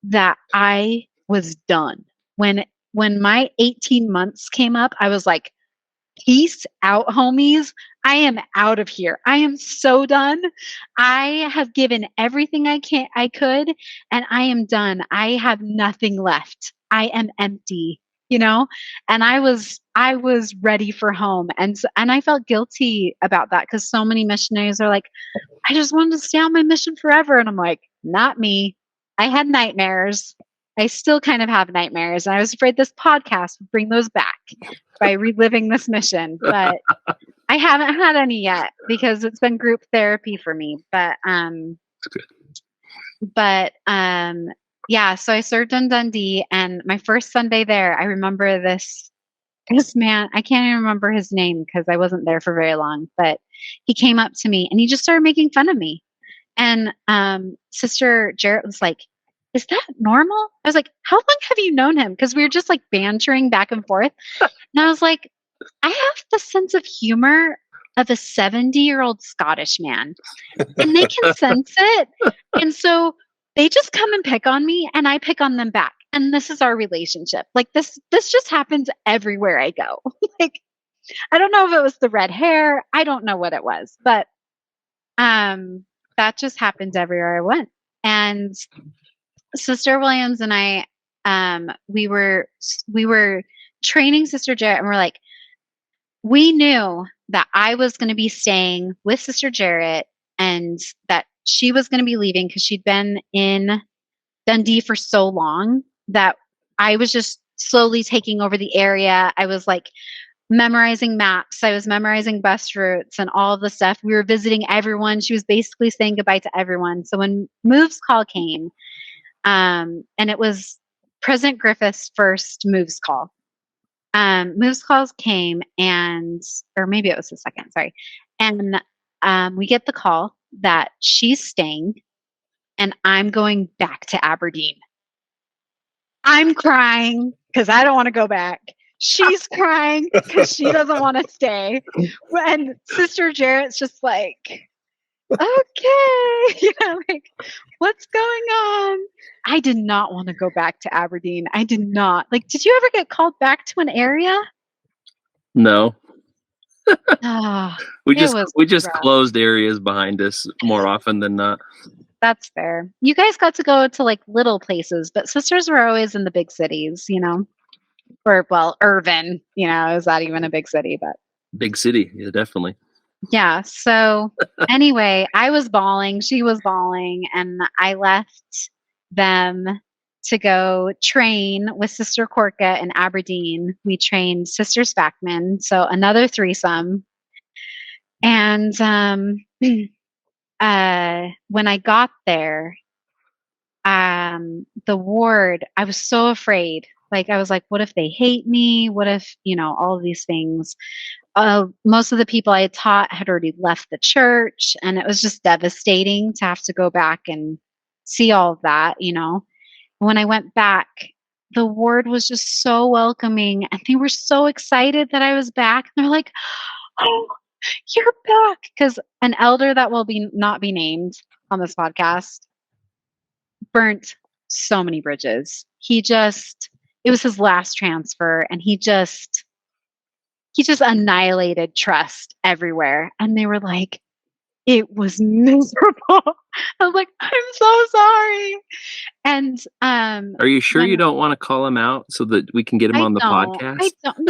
that I was done. When my 18 months came up, I was like, peace out, homies. I am out of here. I am so done. I have given everything I could, and I am done. I have nothing left. I am empty, and I was ready for home. And I felt guilty about that, because so many missionaries are like, I just wanted to stay on my mission forever. And I'm like, not me. I had nightmares. I still kind of have nightmares. And I was afraid this podcast would bring those back by reliving this mission. But I haven't had any yet, because it's been group therapy for me. Yeah, so I served in Dundee, and my first Sunday there, I remember this man, I can't even remember his name because I wasn't there for very long, but he came up to me and he just started making fun of me. And Sister Jarrett was like, is that normal? I was like, how long have you known him? Because we were just like bantering back and forth. And I was like, I have the sense of humor of a 70-year-old Scottish man, and they can sense it. And so they just come and pick on me, and I pick on them back. And this is our relationship. Like, this just happens everywhere I go. Like, I don't know if it was the red hair. I don't know what it was, but that just happened everywhere I went. And Sister Williams and I, we were training Sister Jarrett, and we're like, we knew that I was going to be staying with Sister Jarrett, and that she was going to be leaving because she'd been in Dundee for so long that I was just slowly taking over the area. I was like memorizing maps. I was memorizing bus routes and all of the stuff. We were visiting everyone. She was basically saying goodbye to everyone. So when Moves Call came, and it was President Griffith's first Moves Call. Moves Calls came, or maybe it was the second, sorry. And we get the call that she's staying and I'm going back to Aberdeen. I'm crying because I don't want to go back. She's crying because she doesn't want to stay. And Sister Jarrett's just like, okay, like, what's going on? I did not want to go back to Aberdeen. I did not. Like, did you ever get called back to an area? No. We just rough. closed areas behind us more often than not. That's fair. You guys got to go to like little places, but sisters were always in the big cities, or, well, Irvin, is that even a big city? But big city, yeah, definitely. Yeah. So anyway, I was bawling, she was bawling, and I left them to go train with Sister Corca in Aberdeen. We trained Sister Spackman, so another threesome. And when I got there, the ward, I was so afraid. Like, I was like, what if they hate me? What if, all of these things? Most of the people I had taught had already left the church, and it was just devastating to have to go back and see all of that. When I went back, the ward was just so welcoming, and they were so excited that I was back. They're like, "Oh, you're back!" Because an elder that will not be named on this podcast burnt so many bridges. It was his last transfer, and he just annihilated trust everywhere. And they were like, it was miserable. I was like, I'm so sorry. And Are you sure you don't want to call him out so that we can get him on the podcast? I don't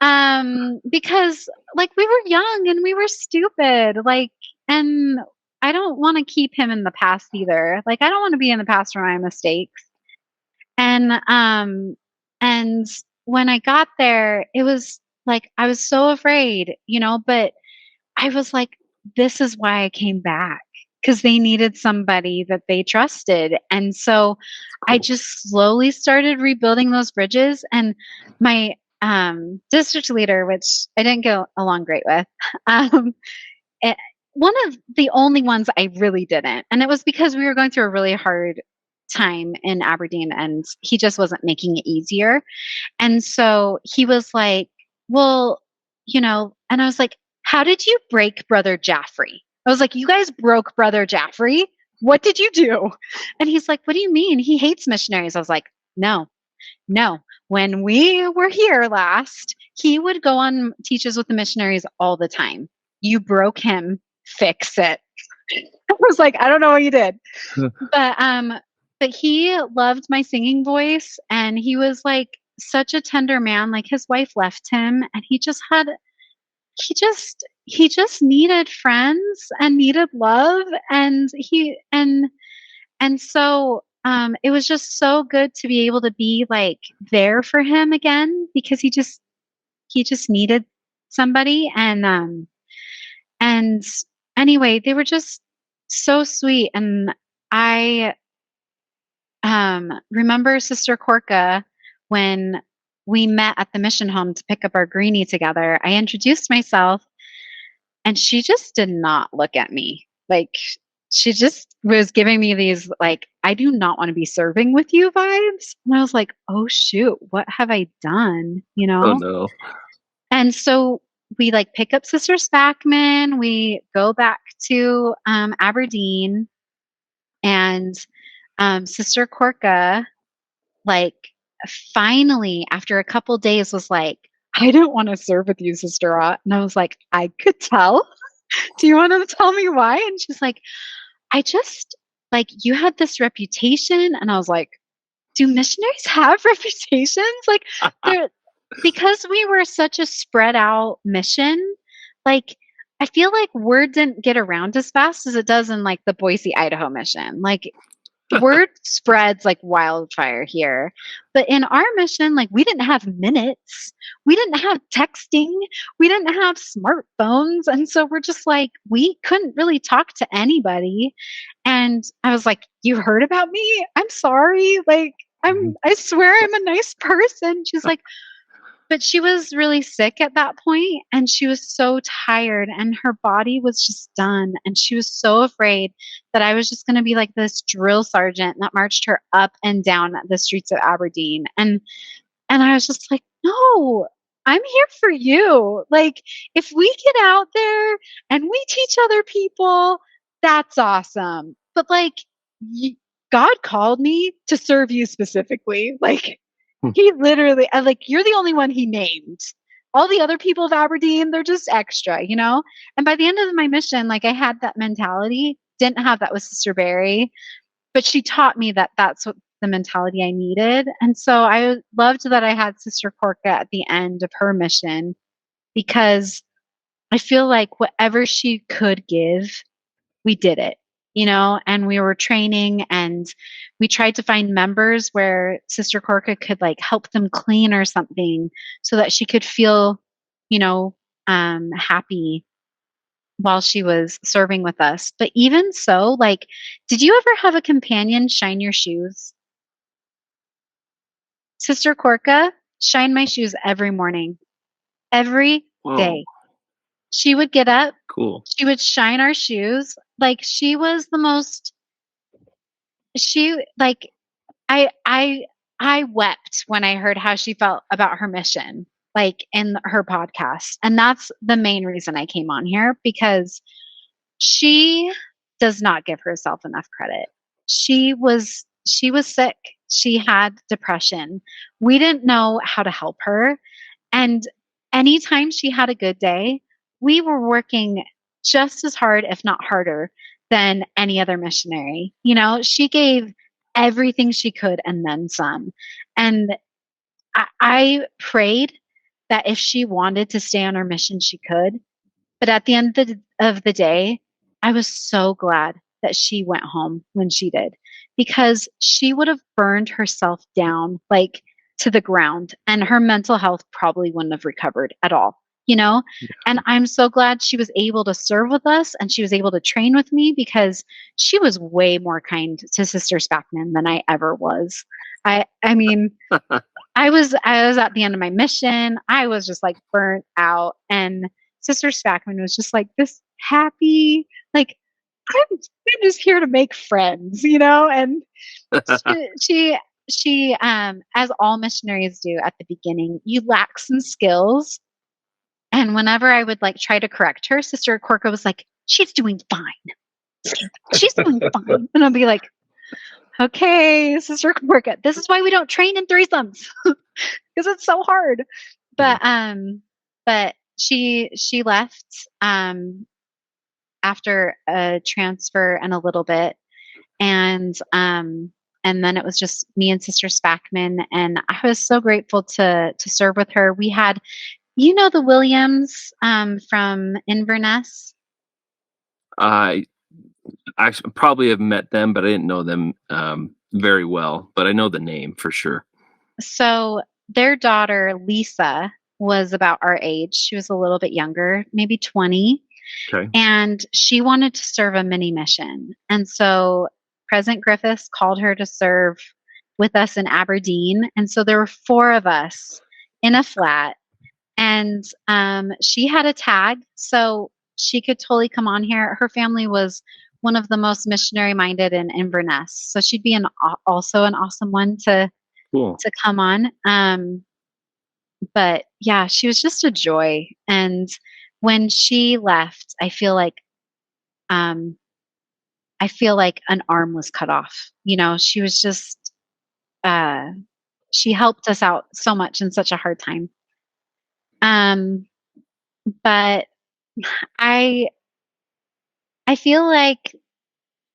no. Because like we were young and we were stupid. Like, and I don't want to keep him in the past either. Like, I don't want to be in the past for my mistakes. And when I got there, it was like I was so afraid, but I was like, this is why I came back, because they needed somebody that they trusted. And so I just slowly started rebuilding those bridges. And my district leader, which I didn't get along great with, one of the only ones I really didn't. And it was because we were going through a really hard time in Aberdeen, and he just wasn't making it easier. And so he was like, well, and I was like, how did you break Brother Jaffrey? I was like, you guys broke Brother Jaffrey. What did you do? And he's like, what do you mean? He hates missionaries. I was like, no. When we were here last, he would go on teaches with the missionaries all the time. You broke him. Fix it. I was like, I don't know what you did. But he loved my singing voice, and he was like such a tender man. Like, his wife left him, and he just needed friends and needed love, and so it was just so good to be able to be like there for him again, because he just needed somebody. And anyway, they were just so sweet. And I remember Sister Corca, when we met at the mission home to pick up our greenie together, I introduced myself, and she just did not look at me. Like, she just was giving me these, like, I do not want to be serving with you vibes. And I was like, oh shoot, what have I done? Oh no. And so we like pick up Sister Spackman, we go back to Aberdeen, and Sister Corca, like, finally, after a couple days, was like, I didn't want to serve with you, Sister Ott. And I was like, I could tell. Do you want to tell me why? And she's like, I just, like, you had this reputation. And I was like, do missionaries have reputations? Like, because we were such a spread out mission, like, I feel like word didn't get around as fast as it does in like the Boise, Idaho mission. Like, word spreads like wildfire here. But in our mission, like, we didn't have minutes, we didn't have texting, we didn't have smartphones. And so we're just like, we couldn't really talk to anybody. And I was like, you heard about me? I'm sorry. Like, I swear I'm a nice person. She's like, but she was really sick at that point, and she was so tired, and her body was just done. And she was so afraid that I was just going to be like this drill sergeant that marched her up and down the streets of Aberdeen. And I was just like, no, I'm here for you. Like, if we get out there and we teach other people, that's awesome. But like, God called me to serve you specifically. Like, he literally, like, you're the only one he named. All the other people of Aberdeen, they're just extra, And by the end of my mission, like, I had that mentality. Didn't have that with Sister Barry, but she taught me that that's what the mentality I needed. And so I loved that I had Sister Corca at the end of her mission, because I feel like whatever she could give, we did it, and we were training, and we tried to find members where Sister Corca could like help them clean or something so that she could feel, happy while she was serving with us. But even so, like, did you ever have a companion shine your shoes? Sister Corca shined my shoes every morning, every Whoa, day. She would get up, cool. she would shine our shoes. Like she was the most she like I wept when I heard how she felt about her mission, like in her podcast. And that's the main reason I came on here, because she does not give herself enough credit. She was sick. She had depression. We didn't know how to help her. And anytime she had a good day, we were working just as hard, if not harder, than any other missionary. She gave everything she could and then some. And I prayed that if she wanted to stay on her mission, she could. But at the end of the day, I was so glad that she went home when she did, because she would have burned herself down like to the ground, and her mental health probably wouldn't have recovered at all, And I'm so glad she was able to serve with us and she was able to train with me, because she was way more kind to Sister Spackman than I ever was. I mean, I was at the end of my mission. I was just like burnt out, and Sister Spackman was just like this happy, like I'm just here to make friends, and she as all missionaries do at the beginning, you lack some skills. And whenever I would like try to correct her, Sister Corca was like, she's doing fine. She's doing fine. And I'll be like, okay, Sister Corca, this is why we don't train in threesomes. Because it's so hard. But she left after a transfer and a little bit, and then it was just me and Sister Spackman, and I was so grateful to serve with her. We had, the Williams from Inverness. I probably have met them, but I didn't know them very well. But I know the name for sure. So their daughter, Lisa, was about our age. She was a little bit younger, maybe 20. Okay. And she wanted to serve a mini mission. And so President Griffiths called her to serve with us in Aberdeen. And so there were 4 of us in a flat. And she had a tag, so she could totally come on here. Her family was one of the most missionary minded in Inverness. So she'd be also an awesome one to come on. But yeah, she was just a joy. And when she left, I feel like an arm was cut off. She was just she helped us out so much in such a hard time. But I feel like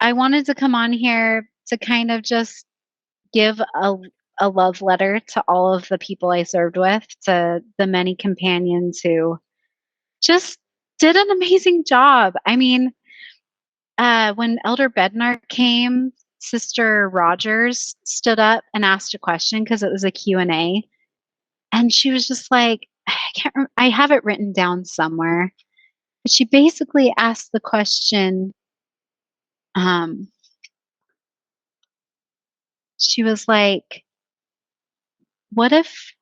I wanted to come on here to kind of just give a love letter to all of the people I served with, to the many companions who just did an amazing job. I mean, when Elder Bednar came, Sister Rogers stood up and asked a question because it was a Q&A. And she was just like, I have it written down somewhere. But she basically asked the question, she was like, what if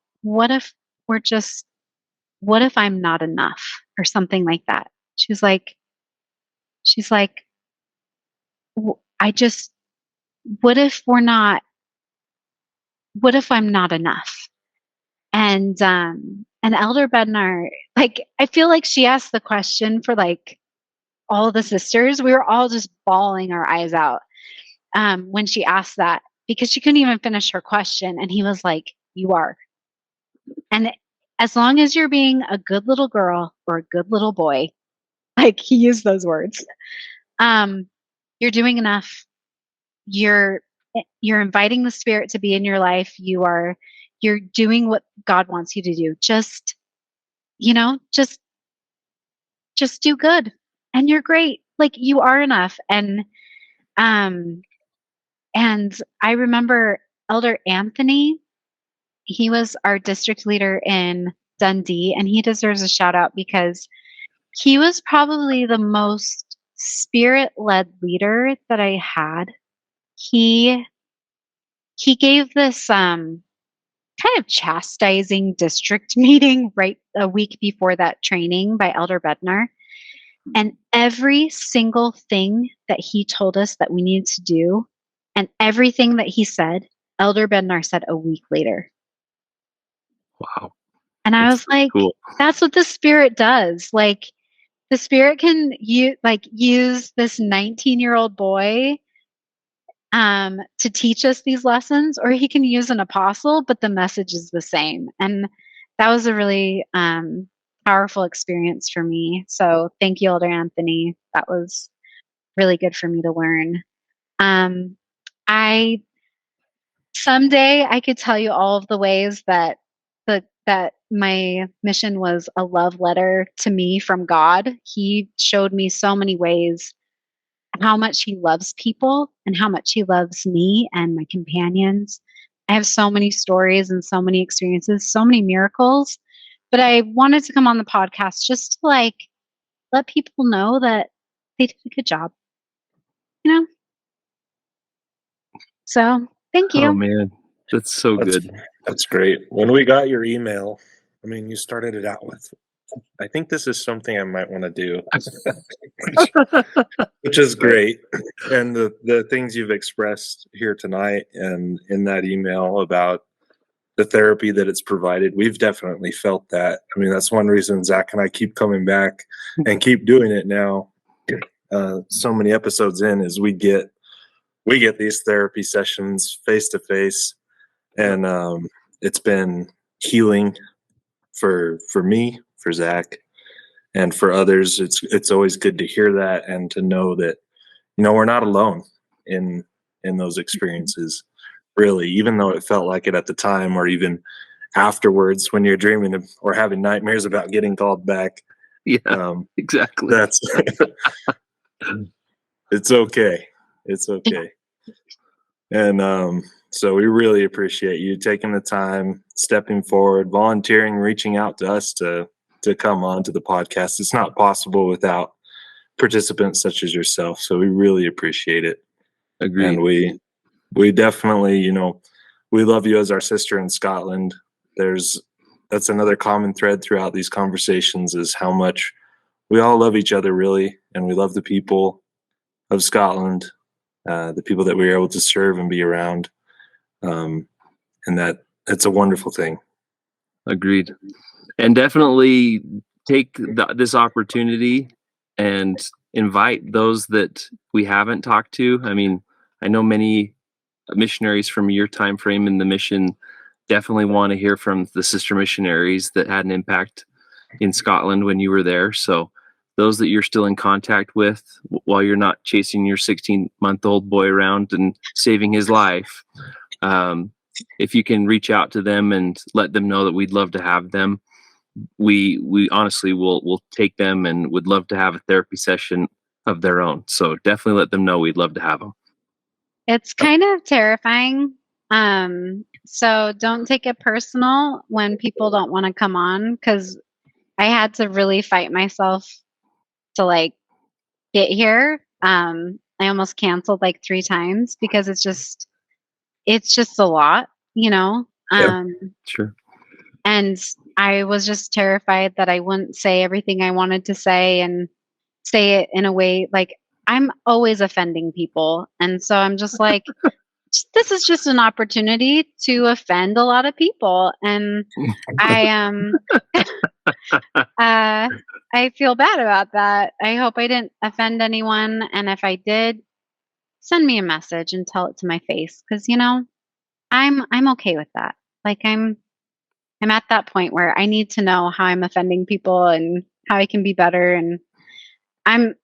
I'm not enough, or something like that. She's like, what if I'm not enough? And Elder Bednar, like, I feel like she asked the question for like all the sisters. We were all just bawling our eyes out when she asked that, because she couldn't even finish her question. And he was like, you are. And as long as you're being a good little girl or a good little boy, like he used those words, you're doing enough. You're inviting the Spirit to be in your life. You're doing what God wants you to do. Just just do good and you're great. Like you are enough. And I remember Elder Anthony, he was our district leader in Dundee, and he deserves a shout out because he was probably the most spirit-led leader that I had. He gave this kind of chastising district meeting right a week before that training by Elder Bednar. And every single thing that he told us that we needed to do, and everything that he said, Elder Bednar said a week later. Wow. And I was like, cool. That's what the Spirit does. Like, the Spirit can use this 19-year-old boy to teach us these lessons, or he can use an apostle, but the message is the same. And that was a really powerful experience for me. So thank you, Elder Anthony. That was really good for me to learn. Someday I could tell you all of the ways that my mission was a love letter to me from God. He showed me so many ways how much he loves people and how much he loves me and my companions. I have so many stories and so many experiences, so many miracles, but I wanted to come on the podcast just to let people know that they did a good job, So thank you. Oh man, that's so good. That's great. When we got your email, I mean, you started it out with, I think this is something I might want to do, which is great. And the things you've expressed here tonight and in that email about the therapy that it's provided, we've definitely felt that. I mean, that's one reason Zach and I keep coming back and keep doing it now. So many episodes in is we get these therapy sessions face to face, and it's been healing for me, for Zach, and for others. It's always good to hear that and to know that we're not alone in those experiences. Really, even though it felt like it at the time, or even afterwards when you're dreaming of, or having nightmares about getting called back. Yeah, exactly. That's it's okay. It's okay. And so we really appreciate you taking the time, stepping forward, volunteering, reaching out to us to come on to the podcast. It's not possible without participants such as yourself. So we really appreciate it. Agreed. And we definitely, we love you as our sister in Scotland. That's another common thread throughout these conversations, is how much we all love each other, really. And we love the people of Scotland, the people that we were able to serve and be around. And that it's a wonderful thing. Agreed. And definitely take this opportunity and invite those that we haven't talked to. I mean, I know many missionaries from your time frame in the mission definitely want to hear from the sister missionaries that had an impact in Scotland when you were there. So those that you're still in contact with while you're not chasing your 16-month-old boy around and saving his life, if you can reach out to them and let them know that we'd love to have them, we honestly will take them and would love to have a therapy session of their own. So definitely let them know we'd love to have them. It's kind of terrifying. So don't take it personal when people don't want to come on, because I had to really fight myself to get here. I almost canceled 3 times because it's just a lot, Sure. And I was just terrified that I wouldn't say everything I wanted to say and say it in a way I'm always offending people. And so I'm just this is just an opportunity to offend a lot of people. And I I feel bad about that. I hope I didn't offend anyone. And if I did, send me a message and tell it to my face. Cause I'm okay with that. I'm at that point where I need to know how I'm offending people and how I can be better. And I'm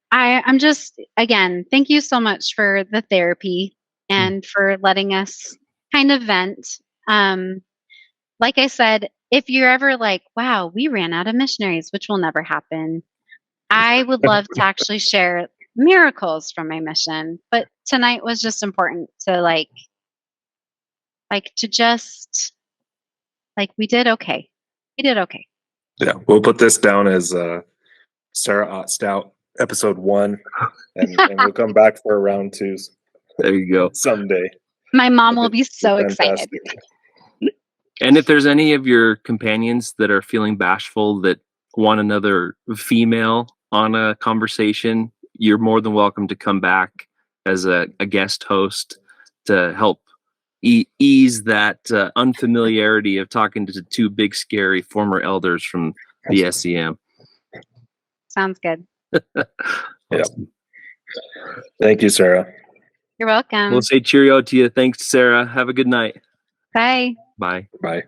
just, again, thank you so much for the therapy and for letting us kind of vent. Like I said, if you're ever wow, we ran out of missionaries, which will never happen. I would love to actually share miracles from my mission, but tonight was just important to to just we did okay. We did okay. Yeah, we'll put this down as Sara Ott Stout episode 1, and we'll come back for round 2. There you go. Someday. My mom will be so excited. And if there's any of your companions that are feeling bashful that want another female on a conversation, you're more than welcome to come back as a guest host to help ease that unfamiliarity of talking to 2 big, scary former elders from the S.E.M. Sounds good. Yeah. Thank you, Sara. You're welcome. We'll say cheerio to you. Thanks, Sara. Have a good night. Bye. Bye. Bye.